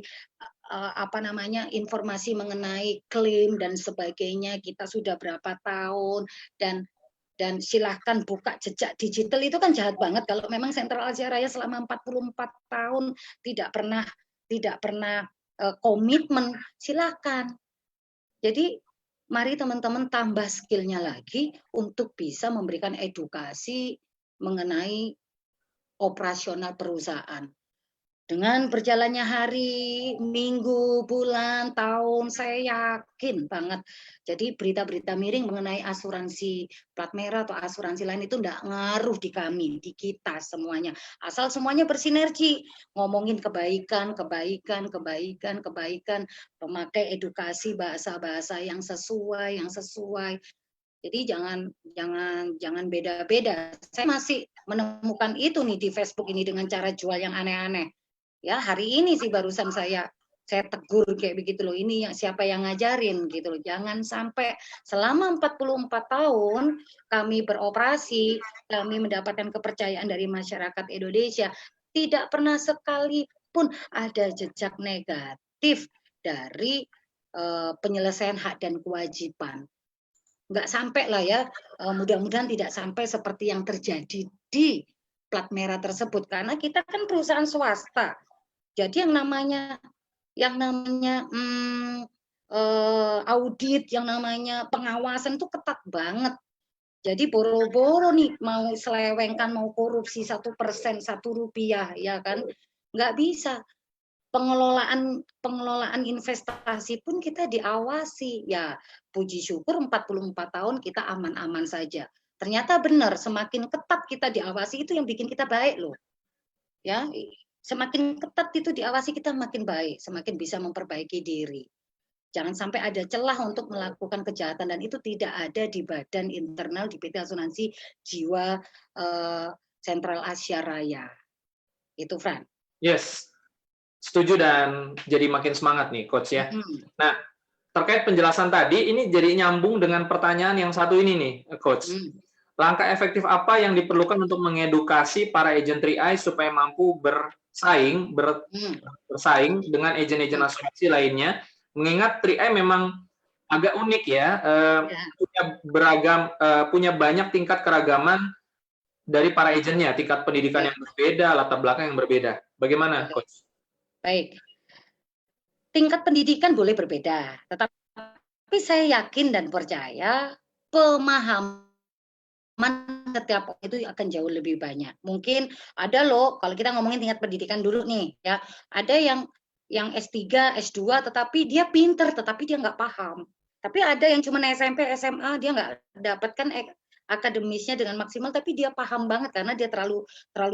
informasi mengenai klaim dan sebagainya, kita sudah berapa tahun, dan silahkan buka jejak digital. Itu kan jahat banget kalau memang Sentral Asia Raya selama 44 tahun tidak pernah komitmen, silakan. Jadi mari teman-teman tambah skillnya lagi untuk bisa memberikan edukasi mengenai operasional perusahaan. Dengan berjalannya hari, minggu, bulan, tahun, saya yakin banget. Jadi berita-berita miring mengenai asuransi plat merah atau asuransi lain itu enggak ngaruh di kami, di kita semuanya. Asal semuanya bersinergi, ngomongin kebaikan, memakai edukasi bahasa-bahasa yang sesuai. Jadi jangan beda-beda. Saya masih menemukan itu nih di Facebook ini dengan cara jual yang aneh-aneh. Ya, hari ini sih barusan saya tegur kayak begitu loh. Ini siapa yang ngajarin gitu loh. Jangan sampai selama 44 tahun kami beroperasi, kami mendapatkan kepercayaan dari masyarakat Indonesia, tidak pernah sekalipun ada jejak negatif dari penyelesaian hak dan kewajiban. Nggak sampai lah ya, mudah-mudahan tidak sampai seperti yang terjadi di plat merah tersebut, karena kita kan perusahaan swasta. Jadi yang namanya audit, yang namanya pengawasan itu ketat banget. Jadi boro-boro nih mau selewengkan, mau korupsi 1%, Rp1, ya kan? Nggak bisa. Pengelolaan investasi pun kita diawasi. Ya, puji syukur 44 tahun kita aman-aman saja. Ternyata benar, semakin ketat kita diawasi itu yang bikin kita baik loh. Ya, semakin ketat itu diawasi kita makin baik, semakin bisa memperbaiki diri. Jangan sampai ada celah untuk melakukan kejahatan, dan itu tidak ada di badan internal di PT Asuransi Jiwa Sentral Asia Raya. Itu, Fran. Yes, setuju dan jadi makin semangat nih, Coach ya. Nah, terkait penjelasan tadi, ini jadi nyambung dengan pertanyaan yang satu ini nih, Coach. Langkah efektif apa yang diperlukan untuk mengedukasi para agen 3i supaya mampu bersaing dengan agen-agen asuransi lainnya? Mengingat 3i memang agak unik ya, punya banyak tingkat keragaman dari para agennya, tingkat pendidikan yang berbeda, latar belakang yang berbeda. Bagaimana, Coach? Baik. Tingkat pendidikan boleh berbeda, tetapi saya yakin dan percaya pemahaman setiap itu akan jauh lebih banyak. Mungkin ada loh, kalau kita ngomongin tingkat pendidikan dulu nih, ya, ada yang S3, S2, tetapi dia pinter, tetapi dia nggak paham. Tapi ada yang cuma SMP, SMA, dia nggak dapatkan akademisnya dengan maksimal, tapi dia paham banget karena dia terlalu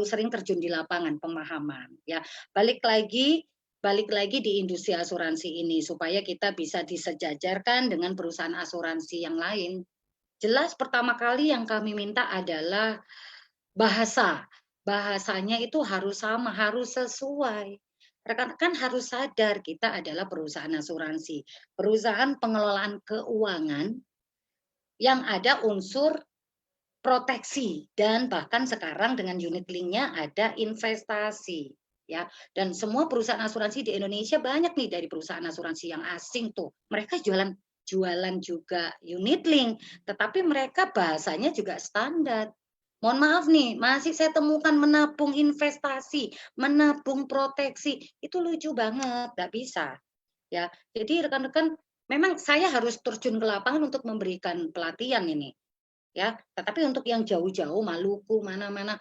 sering terjun di lapangan, pemahaman. Ya, balik lagi di industri asuransi ini supaya kita bisa disejajarkan dengan perusahaan asuransi yang lain. Jelas pertama kali yang kami minta adalah bahasa. Bahasanya itu harus sama, harus sesuai. Rekan-rekan harus sadar kita adalah perusahaan asuransi, perusahaan pengelolaan keuangan yang ada unsur proteksi, dan bahkan sekarang dengan unit link-nya ada investasi. Ya, dan semua perusahaan asuransi di Indonesia banyak nih dari perusahaan asuransi yang asing tuh. Mereka jualan juga unit link, tetapi mereka bahasanya juga standar. Mohon maaf nih, masih saya temukan menabung investasi, menabung proteksi, itu lucu banget, nggak bisa. Ya, jadi rekan-rekan, memang saya harus terjun ke lapangan untuk memberikan pelatihan ini. Ya, tetapi untuk yang jauh-jauh, Maluku, mana-mana,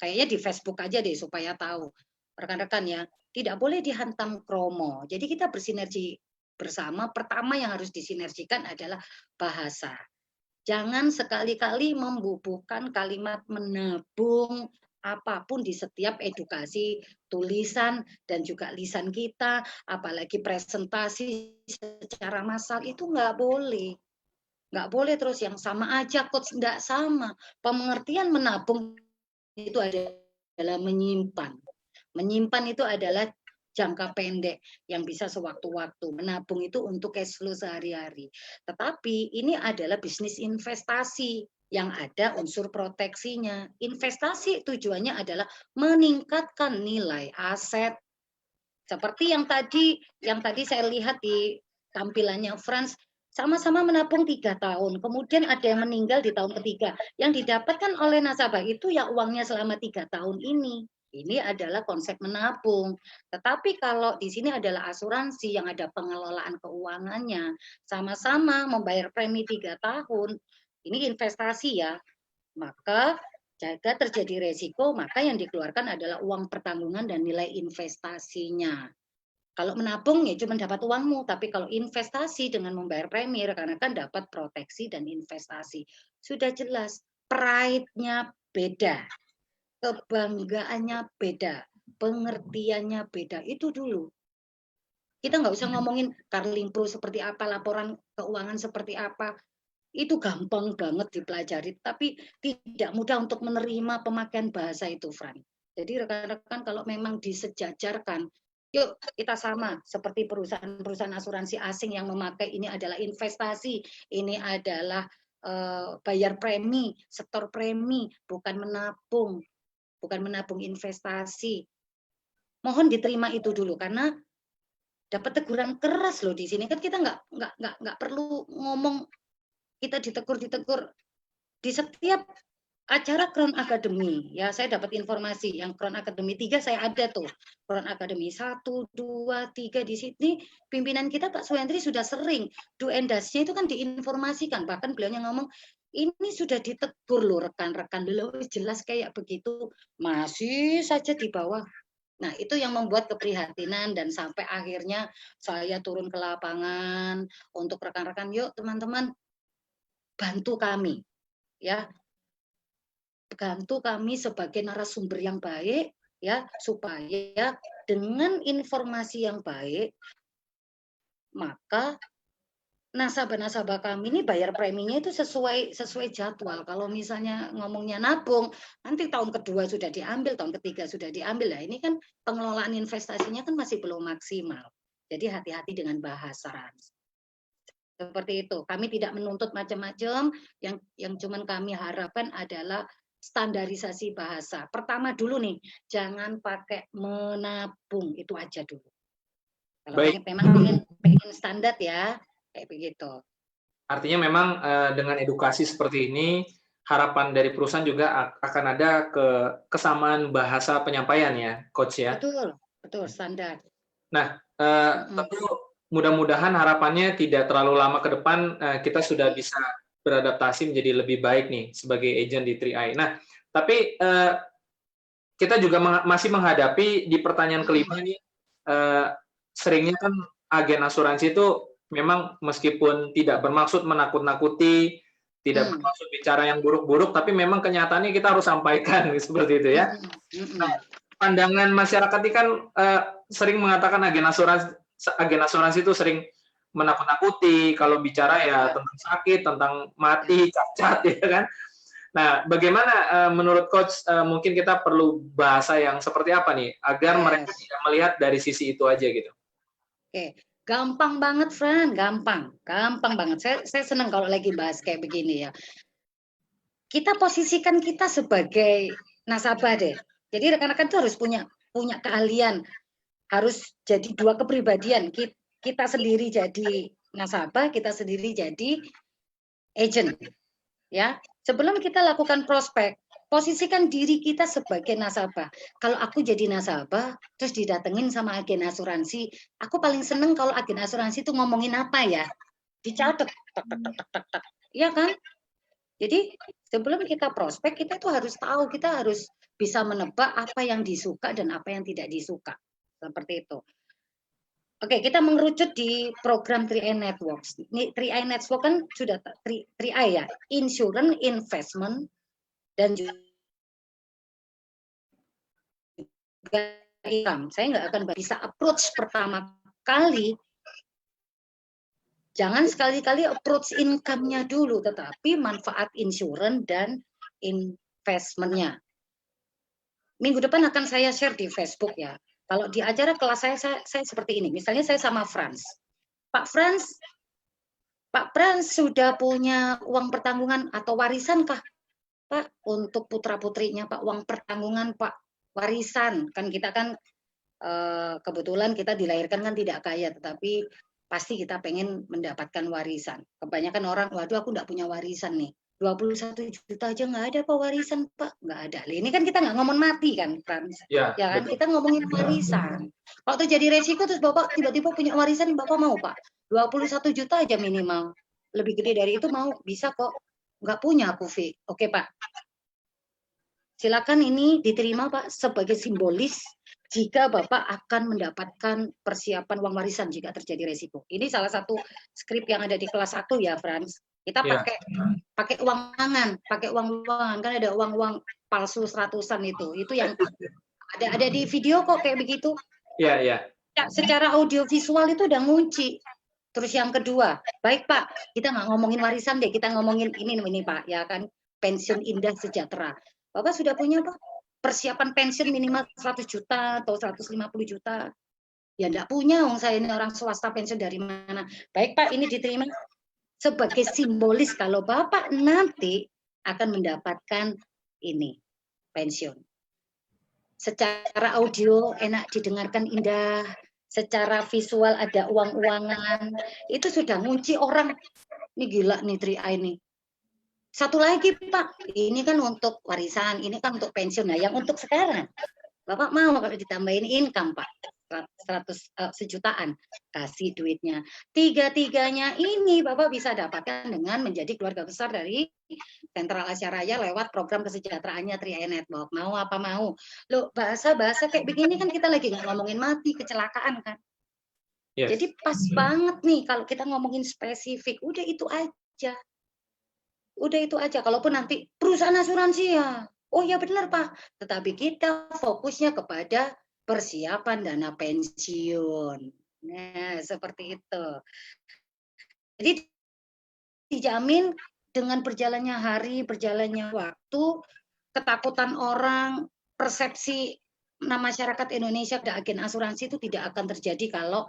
kayaknya di Facebook aja deh supaya tahu. Rekan-rekan ya, tidak boleh dihantam kromo. Jadi kita bersinergi bersama. Pertama yang harus disinergikan adalah bahasa. Jangan sekali-kali membubuhkan kalimat menabung apapun di setiap edukasi tulisan dan juga lisan kita, apalagi presentasi secara massal, itu nggak boleh. Nggak boleh terus yang sama aja, coach, nggak sama. Pengertian menabung itu adalah menyimpan. Menyimpan itu adalah jangka pendek yang bisa sewaktu-waktu. Menabung itu untuk cash flow sehari-hari. Tetapi ini adalah bisnis investasi yang ada unsur proteksinya. Investasi tujuannya adalah meningkatkan nilai aset. Seperti yang tadi saya lihat di tampilannya Frans, sama-sama menabung 3 tahun. Kemudian ada yang meninggal di tahun ketiga. Yang didapatkan oleh nasabah itu ya uangnya selama 3 tahun ini. Ini adalah konsep menabung. Tetapi kalau di sini adalah asuransi yang ada pengelolaan keuangannya, sama-sama membayar premi 3 tahun, ini investasi ya, maka jika terjadi resiko, maka yang dikeluarkan adalah uang pertanggungan dan nilai investasinya. Kalau menabung ya cuma dapat uangmu, tapi kalau investasi dengan membayar premi, rekan-rekan dapat proteksi dan investasi. Sudah jelas, pride-nya beda. Kebanggaannya beda, pengertiannya beda, itu dulu. Kita nggak usah ngomongin Carling Pro seperti apa, laporan keuangan seperti apa, itu gampang banget dipelajari, tapi tidak mudah untuk menerima pemakaian bahasa itu, Fran. Jadi rekan-rekan kalau memang disejajarkan, yuk kita sama seperti perusahaan-perusahaan asuransi asing yang memakai ini adalah investasi, ini adalah bayar premi, setor premi, bukan menabung investasi. Mohon diterima itu dulu karena dapat teguran keras loh di sini, kan kita nggak perlu ngomong, kita ditegur di setiap acara Crown Academy. Ya, saya dapat informasi yang Crown Academy 3 saya ada tuh. Crown Academy 1, 2, 3 di sini pimpinan kita Pak Suhendri sudah sering do and das-nya itu kan diinformasikan. Bahkan beliaunya ngomong, ini sudah ditegur loh rekan-rekan dulu, jelas kayak begitu, masih saja di bawah. Nah, itu yang membuat keprihatinan dan sampai akhirnya saya turun ke lapangan untuk rekan-rekan, yuk teman-teman bantu kami, ya, bantu kami sebagai narasumber yang baik, ya, supaya dengan informasi yang baik maka nasabah-nasabah kami ini bayar preminya itu sesuai jadwal. Kalau misalnya ngomongnya nabung, nanti tahun kedua sudah diambil, tahun ketiga sudah diambil. Nah, ini kan pengelolaan investasinya kan masih belum maksimal. Jadi hati-hati dengan bahasa. Seperti itu. Kami tidak menuntut macam-macam, yang cuman kami harapkan adalah standarisasi bahasa. Pertama dulu nih, jangan pakai menabung, itu aja dulu. Kalau Baik. memang pengen standar ya, kayak begitu. Artinya memang dengan edukasi seperti ini, harapan dari perusahaan juga akan ada kesamaan bahasa penyampaian ya, Coach ya. Betul, standar. Nah, tentu mudah-mudahan harapannya tidak terlalu lama ke depan kita sudah bisa beradaptasi menjadi lebih baik nih sebagai agent di 3i. Nah, tapi kita juga masih menghadapi di pertanyaan kelima nih, seringnya kan agen asuransi itu memang meskipun tidak bermaksud menakut-nakuti, tidak bermaksud bicara yang buruk-buruk, tapi memang kenyataannya kita harus sampaikan seperti itu ya. Nah, pandangan masyarakat ini kan sering mengatakan agen asuransi itu sering menakut-nakuti, kalau bicara ya tentang sakit, tentang mati, cacat, ya kan. Nah, bagaimana menurut Coach, mungkin kita perlu bahasa yang seperti apa nih, agar mereka tidak melihat dari sisi itu aja gitu. Oke, gampang banget, Fran, gampang banget. Saya senang kalau lagi bahas kayak begini ya. Kita posisikan kita sebagai nasabah deh. Jadi rekan-rekan itu harus punya keahlian, harus jadi dua kepribadian. Kita sendiri jadi nasabah, kita sendiri jadi agent. Ya, sebelum kita lakukan prospek, posisikan diri kita sebagai nasabah. Kalau aku jadi nasabah, terus didatengin sama agen asuransi, aku paling seneng kalau agen asuransi itu ngomongin apa ya? Dicatat, iya kan? Jadi sebelum kita prospek, kita itu harus tahu, kita harus bisa menebak apa yang disuka dan apa yang tidak disuka. Seperti itu. Oke, kita mengerucut di program 3i Networks. Ini 3i Networks kan sudah 3i ya, insurance, investment, dan juga income. Saya nggak akan bisa approach pertama kali. Jangan sekali-kali approach income-nya dulu, tetapi manfaat insurance dan investment-nya. Minggu depan akan saya share di Facebook ya. Kalau di acara kelas saya seperti ini. Misalnya saya sama Franz. Pak Franz sudah punya uang pertanggungan atau warisan kah? Pak, untuk putra-putrinya Pak, uang pertanggungan Pak, warisan. Kan kita kan kebetulan kita dilahirkan kan tidak kaya, tetapi pasti kita pengen mendapatkan warisan. Kebanyakan orang, waduh aku nggak punya warisan nih. 21 juta aja nggak ada Pak warisan Pak, nggak ada. Ini kan kita nggak ngomong mati kan, Frans? Ya kan, betul. Kita ngomongin warisan. Kalau terjadi resiko terus Bapak tiba-tiba punya warisan, Bapak mau Pak? 21 juta aja minimal. Lebih gede dari itu mau, bisa kok. Nggak punya aku, Vi. Oke Pak. Silakan ini diterima Pak sebagai simbolis jika Bapak akan mendapatkan persiapan uang warisan jika terjadi resiko. Ini salah satu skrip yang ada di kelas 1 ya, Frans. Kita pakai uang uangan, kan ada uang palsu seratusan itu yang ada di video kok kayak begitu. Iya. Secara audiovisual itu udah ngunci. Terus yang kedua, baik Pak, kita nggak ngomongin warisan deh, kita ngomongin ini Pak, ya kan, pensiun indah sejahtera. Bapak sudah punya Pak persiapan pensiun minimal 100 juta atau 150 juta? Ya enggak punya, saya ini orang swasta, pensiun dari mana? Baik Pak, ini diterima sebagai simbolis kalau Bapak nanti akan mendapatkan ini, pensiun. Secara audio enak didengarkan indah, secara visual ada uang-uangan, itu sudah ngunci orang. Ini gila nih 3i ini. Satu lagi Pak, ini kan untuk warisan, ini kan untuk pensiun. Nah yang untuk sekarang, Bapak mau kalau ditambahin income Pak, 100 sejutaan, kasih duitnya. Tiga-tiganya ini Bapak bisa dapatkan dengan menjadi keluarga besar dari Sentral Asia Raya lewat program kesejahteraannya 3i Network. Mau apa mau? Loh, bahasa-bahasa kayak begini kan kita lagi nggak ngomongin mati, kecelakaan kan. Yes. Jadi pas banget nih kalau kita ngomongin spesifik, udah itu aja. Udah itu aja. Kalaupun nanti perusahaan asuransi ya, oh ya benar Pak. Tetapi kita fokusnya kepada persiapan dana pensiun. Nah, seperti itu. Jadi dijamin dengan berjalannya hari, berjalannya waktu, ketakutan orang, persepsi masyarakat Indonesia pada agen asuransi itu tidak akan terjadi kalau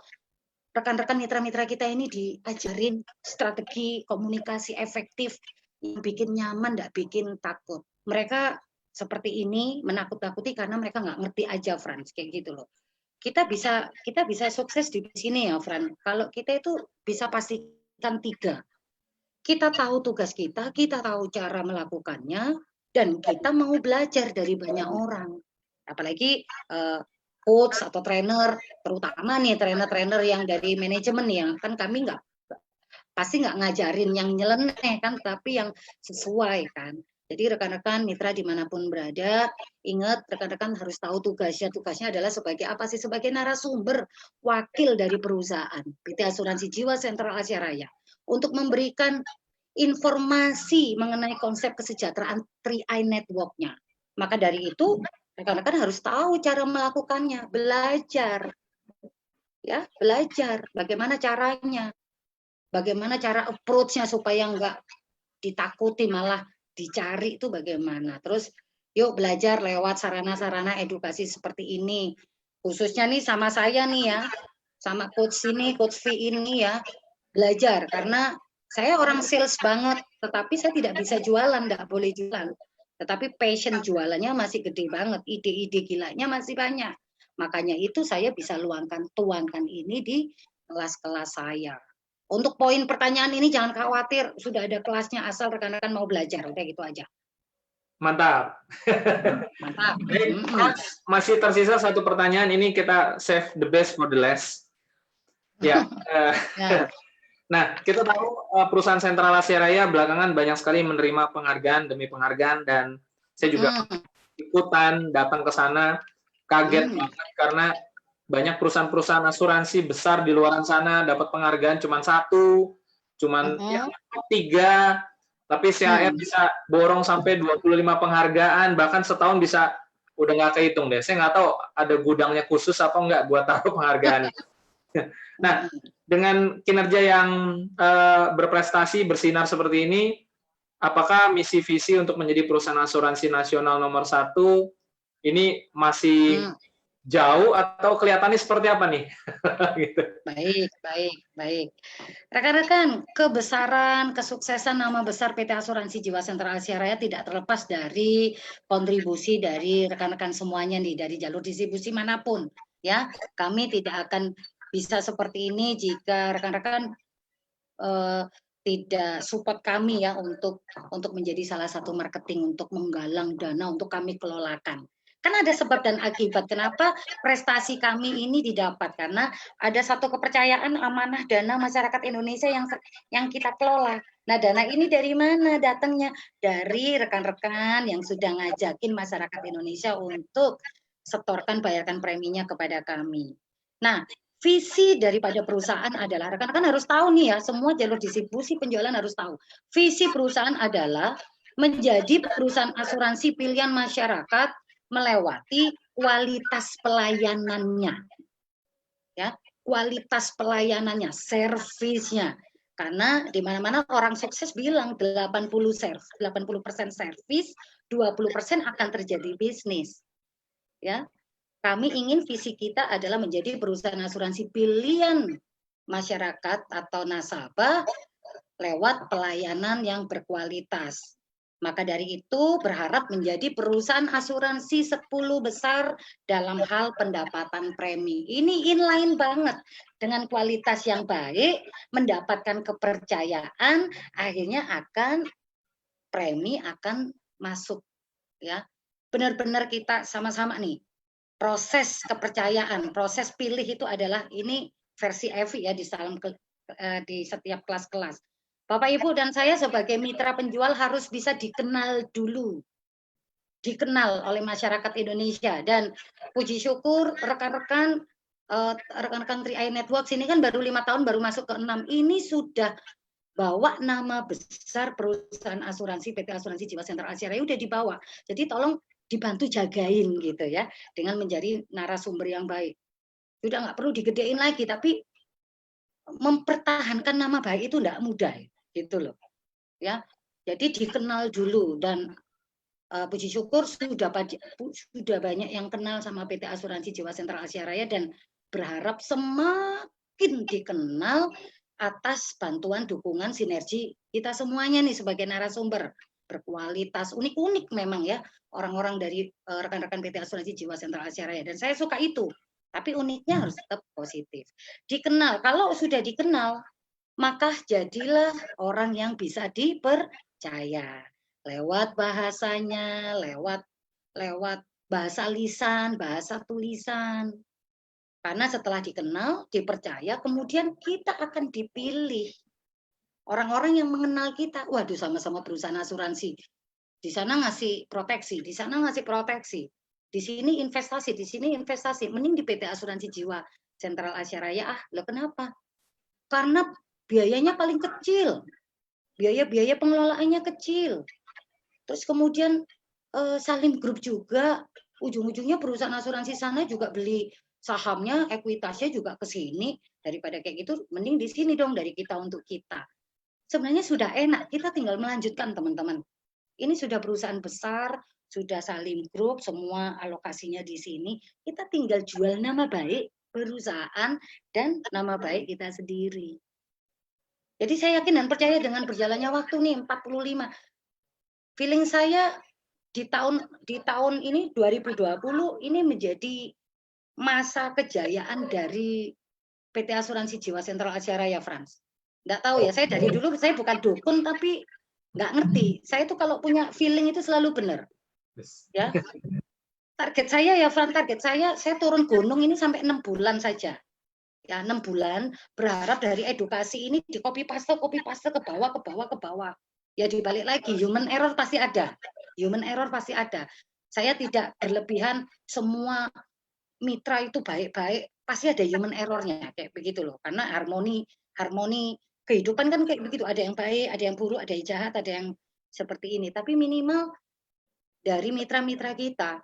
rekan-rekan mitra-mitra kita ini diajarin strategi komunikasi efektif yang bikin nyaman, tidak bikin takut. Mereka seperti ini menakut-nakuti karena mereka nggak ngerti aja, Frans, kayak gitu loh. Kita bisa sukses di sini ya, Fran. Kalau kita itu bisa pastikan 3. Kita tahu tugas kita tahu cara melakukannya, dan kita mau belajar dari banyak orang. Apalagi coach atau trainer, terutama nih trainer-trainer yang dari manajemen yang kan kami pasti nggak ngajarin yang nyeleneh kan, tapi yang sesuai kan. Jadi rekan-rekan mitra dimanapun berada, ingat rekan-rekan harus tahu tugasnya. Tugasnya adalah sebagai apa sih? Sebagai narasumber, wakil dari perusahaan PT Asuransi Jiwa Sentral Asia Raya untuk memberikan informasi mengenai konsep kesejahteraan 3i Network-nya. Maka dari itu rekan-rekan harus tahu cara melakukannya, belajar. Ya, belajar bagaimana caranya. Bagaimana cara approach-nya supaya nggak ditakuti, malah dicari itu bagaimana. Terus yuk belajar lewat sarana-sarana edukasi seperti ini. Khususnya nih sama saya nih ya, sama coach ini, coach V ini ya, belajar. Karena saya orang sales banget, tetapi saya tidak bisa jualan, tidak boleh jualan. Tetapi passion jualannya masih gede banget, ide-ide gilanya masih banyak. Makanya itu saya bisa tuangkan ini di kelas-kelas saya. Untuk poin pertanyaan ini jangan khawatir, sudah ada kelasnya asal rekan-rekan mau belajar, udah gitu aja. Mantap. Mantap. Baik, masih tersisa satu pertanyaan, ini kita save the best for the last. Ya. Nah, kita tahu perusahaan Sentral Asia Raya belakangan banyak sekali menerima penghargaan demi penghargaan, dan saya juga ikutan datang ke sana, kaget banget karena banyak perusahaan-perusahaan asuransi besar di luar sana dapat penghargaan cuma 1, cuma 3, tapi CAR bisa borong sampai 25 penghargaan, bahkan setahun bisa udah nggak kehitung deh. Saya nggak tahu ada gudangnya khusus apa nggak buat taruh penghargaan. Nah, dengan kinerja yang berprestasi, bersinar seperti ini, apakah misi visi untuk menjadi perusahaan asuransi nasional nomor 1 ini masih jauh atau kelihatannya seperti apa nih? Gitu. Baik. Rekan-rekan, kebesaran, kesuksesan nama besar PT Asuransi Jiwa Sentral Asia Raya tidak terlepas dari kontribusi dari rekan-rekan semuanya nih, dari jalur distribusi manapun. Ya, kami tidak akan bisa seperti ini jika rekan-rekan tidak support kami ya untuk menjadi salah satu marketing, untuk menggalang dana untuk kami kelolakan. Kan ada sebab dan akibat kenapa prestasi kami ini didapat, karena ada satu kepercayaan amanah dana masyarakat Indonesia yang kita kelola. Nah, dana ini dari mana datangnya? Dari rekan-rekan yang sudah ngajakin masyarakat Indonesia untuk setorkan, bayarkan preminya kepada kami. Nah, visi daripada perusahaan adalah, rekan-rekan harus tahu nih ya, semua jalur distribusi penjualan harus tahu. Visi perusahaan adalah menjadi perusahaan asuransi pilihan masyarakat melewati kualitas pelayanannya. Ya, kualitas pelayanannya, servisnya. Karena di mana-mana orang sukses bilang 80% servis, 20% akan terjadi bisnis. Ya. Kami ingin visi kita adalah menjadi perusahaan asuransi pilihan masyarakat atau nasabah lewat pelayanan yang berkualitas. Maka dari itu berharap menjadi perusahaan asuransi 10 besar dalam hal pendapatan premi. Ini inline banget dengan kualitas yang baik, mendapatkan kepercayaan, akhirnya akan premi akan masuk ya. Benar-benar kita sama-sama nih. Proses kepercayaan, proses pilih itu adalah ini versi Evi ya di setiap kelas-kelas. Bapak Ibu dan saya sebagai mitra penjual harus bisa dikenal dulu. Dikenal oleh masyarakat Indonesia, dan puji syukur rekan-rekan 3i Network ini kan baru 5 tahun, baru masuk ke 6. Ini sudah bawa nama besar perusahaan asuransi PT Asuransi Jiwa Sentral Asia Raya udah dibawa. Jadi tolong dibantu jagain gitu ya, dengan menjadi narasumber yang baik. sudah nggak perlu digedein lagi, tapi mempertahankan nama baik itu enggak mudah, gitu loh. Ya, jadi dikenal dulu dan puji syukur sudah banyak yang kenal sama PT Asuransi Jiwa Sentral Asia Raya dan berharap semakin dikenal atas bantuan dukungan sinergi kita semuanya nih sebagai narasumber berkualitas unik-unik memang ya orang-orang dari rekan-rekan PT Asuransi Jiwa Sentral Asia Raya dan saya suka itu. Tapi uniknya harus tetap positif. Dikenal, kalau sudah dikenal, maka jadilah orang yang bisa dipercaya. Lewat bahasanya, lewat bahasa lisan, bahasa tulisan. Karena setelah dikenal, dipercaya, kemudian kita akan dipilih. Orang-orang yang mengenal kita, waduh sama-sama perusahaan asuransi. Di sana ngasih proteksi, di sana ngasih proteksi. Di sini investasi, di sini investasi. Mending di PT Asuransi Jiwa Sentral Asia Raya. Loh kenapa? Karena biayanya paling kecil. Biaya pengelolaannya kecil. Terus kemudian Salim Group juga, ujung-ujungnya perusahaan asuransi sana juga beli sahamnya, ekuitasnya juga ke sini. Daripada kayak gitu, mending di sini dong dari kita untuk kita. Sebenarnya sudah enak, kita tinggal melanjutkan teman-teman. Ini sudah perusahaan besar, sudah Salim Group, semua alokasinya di sini. Kita tinggal jual nama baik perusahaan dan nama baik kita sendiri. Jadi saya yakin dan percaya dengan berjalannya waktu nih 45. Feeling saya di tahun ini 2020 ini menjadi masa kejayaan dari PT Asuransi Jiwa Sentral Asia Raya, Frans. Nggak tahu ya, saya dari dulu saya bukan dukun tapi nggak ngerti. Saya tuh kalau punya feeling itu selalu benar. Ya. Target saya ya, Frans, target saya turun gunung ini sampai 6 bulan saja. Ya, 6 bulan berharap dari edukasi ini di copy paste ke bawah. Ya dibalik lagi, human error pasti ada. Human error pasti ada. Saya tidak berlebihan semua mitra itu baik-baik, pasti ada human errornya kayak begitu loh. Karena harmoni kehidupan kan kayak begitu, ada yang baik, ada yang buruk, ada yang jahat, ada yang seperti ini. Tapi minimal dari mitra-mitra kita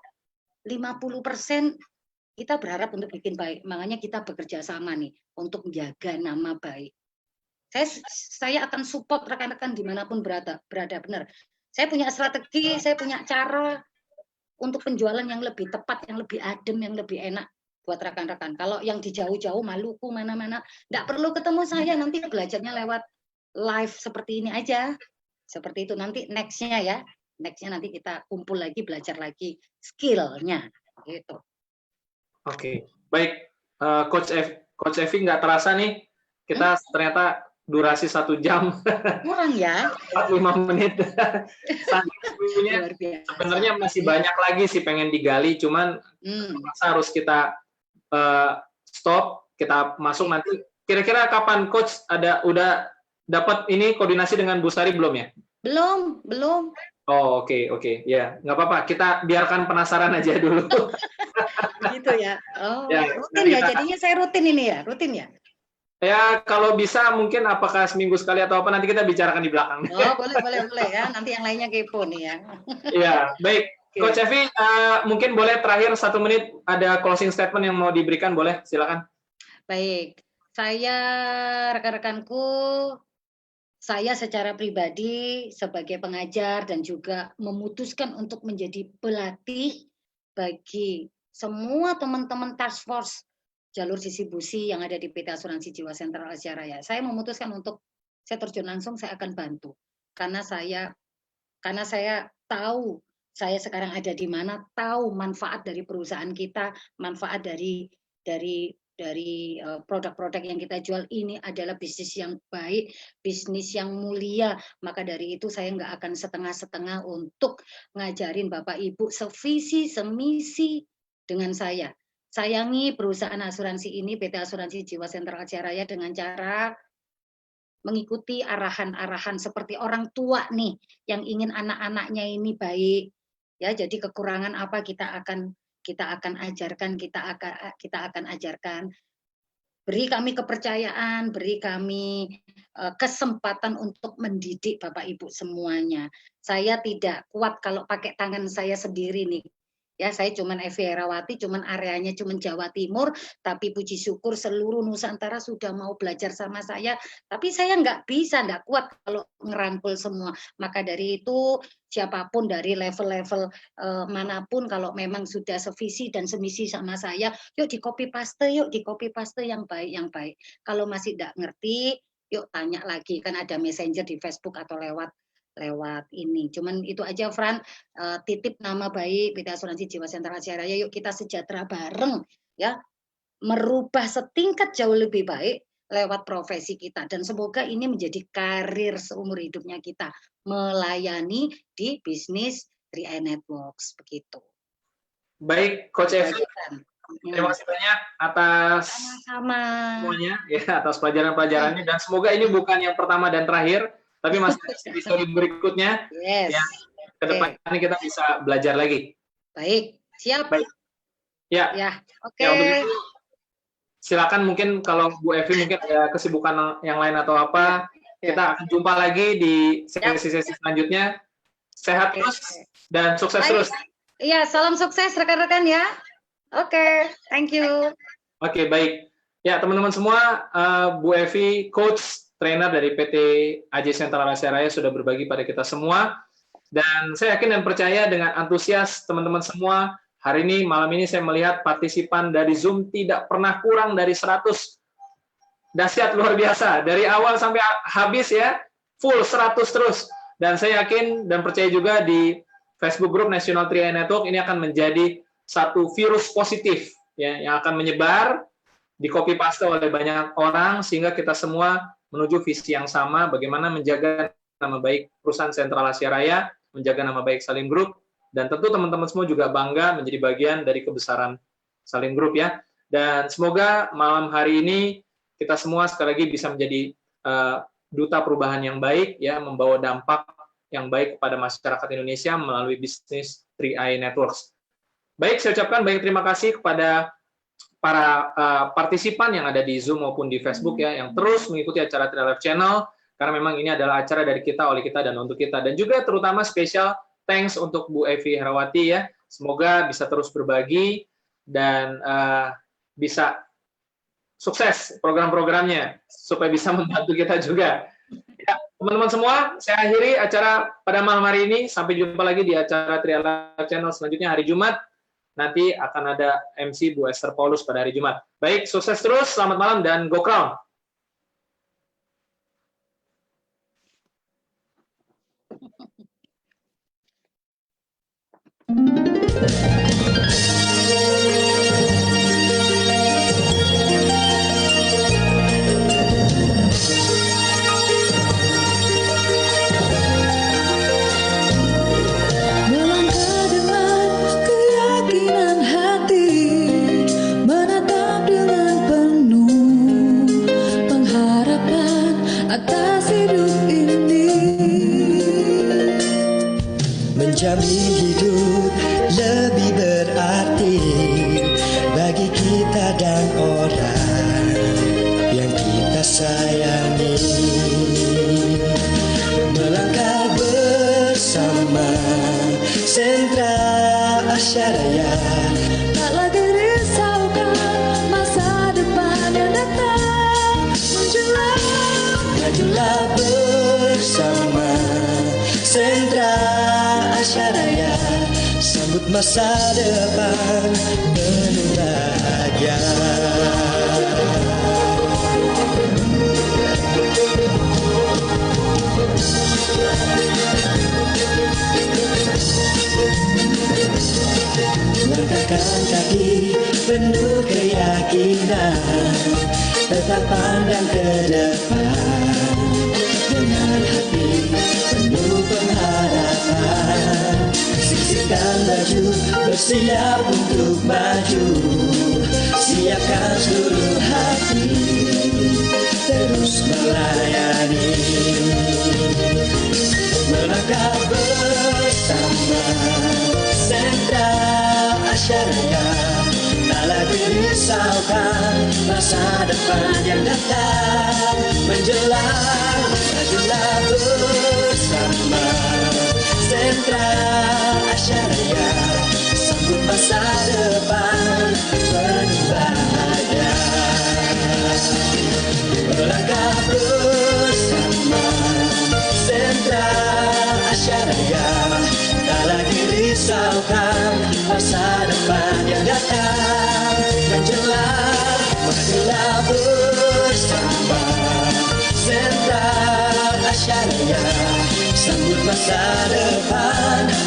50% kita berharap untuk bikin baik. Makanya kita bekerja sama nih untuk menjaga nama baik. Saya akan support rekan-rekan dimanapun berada benar. Saya punya strategi, saya punya cara untuk penjualan yang lebih tepat, yang lebih adem, yang lebih enak buat rekan-rekan. Kalau yang di jauh-jauh, Maluku, mana-mana, nggak perlu ketemu saya, nanti belajarnya lewat live seperti ini aja. Seperti itu, nanti next-nya ya. Next-nya nanti kita kumpul lagi, belajar lagi skill-nya. Gitu. Oke, baik. Coach Evi nggak terasa nih, kita ternyata durasi 1 jam. Kurang ya? 45 menit. Sebenarnya masih banyak lagi sih pengen digali, cuman harus kita stop, kita masuk nanti. Kira-kira kapan Coach udah dapat ini koordinasi dengan Bu Sari belum ya? Belum. Oh, oke. Ya, nggak apa-apa. Kita biarkan penasaran aja dulu. Gitu ya. Oh, ya, rutin ya. Jadinya saya rutin ini ya, rutin ya. Ya, kalau bisa mungkin apakah seminggu sekali atau apa nanti kita bicarakan di belakang. Oh, boleh ya. Nanti yang lainnya kepo nih ya. Iya, baik. Okay. Coach Evi, mungkin boleh terakhir 1 menit ada closing statement yang mau diberikan, boleh? Silakan. Baik. Rekan-rekanku, saya secara pribadi sebagai pengajar dan juga memutuskan untuk menjadi pelatih bagi semua teman-teman task force jalur distribusi yang ada di PT Asuransi Jiwa Sentral Asia Raya. Saya memutuskan untuk saya terjun langsung, saya akan bantu. Karena saya tahu saya sekarang ada di mana, tahu manfaat dari perusahaan kita, manfaat dari produk-produk yang kita jual ini adalah bisnis yang baik, bisnis yang mulia. Maka dari itu saya nggak akan setengah-setengah untuk ngajarin Bapak Ibu sevisi, semisi dengan saya. Sayangi perusahaan asuransi ini, PT Asuransi Jiwa Sentral Asia Raya, dengan cara mengikuti arahan-arahan seperti orang tua nih yang ingin anak-anaknya ini baik. Ya, jadi kekurangan apa kita akan ajarkan, kita akan ajarkan. Beri kami kepercayaan, beri kami kesempatan untuk mendidik Bapak Ibu semuanya. Saya tidak kuat kalau pakai tangan saya sendiri nih. Ya, saya cuman Evi Herawati, cuman areanya cuman Jawa Timur, tapi puji syukur seluruh Nusantara sudah mau belajar sama saya. Tapi saya nggak bisa, nggak kuat kalau ngerangkul semua. Maka dari itu, siapapun dari level-level manapun, kalau memang sudah sevisi dan semisi sama saya, yuk di copy paste yang baik, yang baik. Kalau masih nggak ngerti, yuk tanya lagi, kan ada messenger di Facebook atau lewat ini. Cuman itu aja, Fran. Titip nama baik PT Asuransi Jiwasraya Asia Raya. Yuk kita sejahtera bareng, ya, merubah setingkat jauh lebih baik lewat profesi kita. Dan semoga ini menjadi karir seumur hidupnya kita, melayani di bisnis 3i Networks, begitu. Baik, Coach Evi. Terima kasih banyak atas sama-sama semuanya, ya, atas pelajaran-pelajarannya, dan semoga ini bukan yang pertama dan terakhir, tapi masih episode berikutnya. Yes. Ya, ke depan ini kita bisa belajar lagi. Baik, siap. Baik. Ya. Oke. Ya, untuk itu, silakan, mungkin kalau Bu Evi mungkin ada kesibukan yang lain atau apa, kita akan jumpa lagi di sesi-sesi selanjutnya. Sehat terus dan sukses terus. Iya, salam sukses rekan-rekan ya. Oke, thank you. Oke, baik. Ya, teman-teman semua, Bu Evi, coach, trainer dari PT AJ Sentral Asia Raya sudah berbagi pada kita semua. Dan saya yakin dan percaya dengan antusias teman-teman semua, hari ini, malam ini saya melihat partisipan dari Zoom tidak pernah kurang dari 100. Dahsyat, luar biasa. Dari awal sampai habis ya, full 100 terus. Dan saya yakin dan percaya juga di Facebook Group National 3i Network ini akan menjadi satu virus positif ya, yang akan menyebar, di copy paste oleh banyak orang, sehingga kita semua menuju visi yang sama, bagaimana menjaga nama baik perusahaan Sentral Asia Raya, menjaga nama baik Salim Group, dan tentu teman-teman semua juga bangga menjadi bagian dari kebesaran Salim Group ya. Dan semoga malam hari ini kita semua sekali lagi bisa menjadi duta perubahan yang baik ya, membawa dampak yang baik kepada masyarakat Indonesia melalui bisnis 3i Networks. Baik, saya ucapkan banyak terima kasih kepada para partisipan yang ada di Zoom maupun di Facebook ya, yang terus mengikuti acara 3i Live Channel, karena memang ini adalah acara dari kita, oleh kita, dan untuk kita. Dan juga terutama spesial thanks untuk Bu Evi Herawati ya, semoga bisa terus berbagi dan bisa sukses program-programnya, supaya bisa membantu kita juga. Ya, teman-teman semua, saya akhiri acara pada malam hari ini, sampai jumpa lagi di acara 3i Live Channel selanjutnya hari Jumat. Nanti akan ada MC Bu Esther Paulus pada hari Jumat. Baik, sukses terus, selamat malam, dan go Crown! Menjamin hidup lebih berarti bagi kita dan orang yang kita sayangi. Melangkah bersama Sentra Asia Raya, tak lagi risaukan masa depan yang datang. Majulah bersama Sentra Asia Raya, sambut masa depan penuh bahagia. Langkahkan kaki penuh keyakinan, tetap pandang ke depan dengan hati penuh pengharapan. Sisihkan baju, bersiap untuk maju, siapkan seluruh hati, terus melayani. Melangkah bersama Sentra Asia Raya, tak lagi risaukan masa depan yang datang menjelang. Majulah bersama Sentra Asia Raya, sambut masa depan penuh bahagia. Melangkah bersama Sentra Asyaraya, tak lagi risaukan masa depan yang datang menjelang. Majulah bersama Sentra Asyaraya, sambut masa depan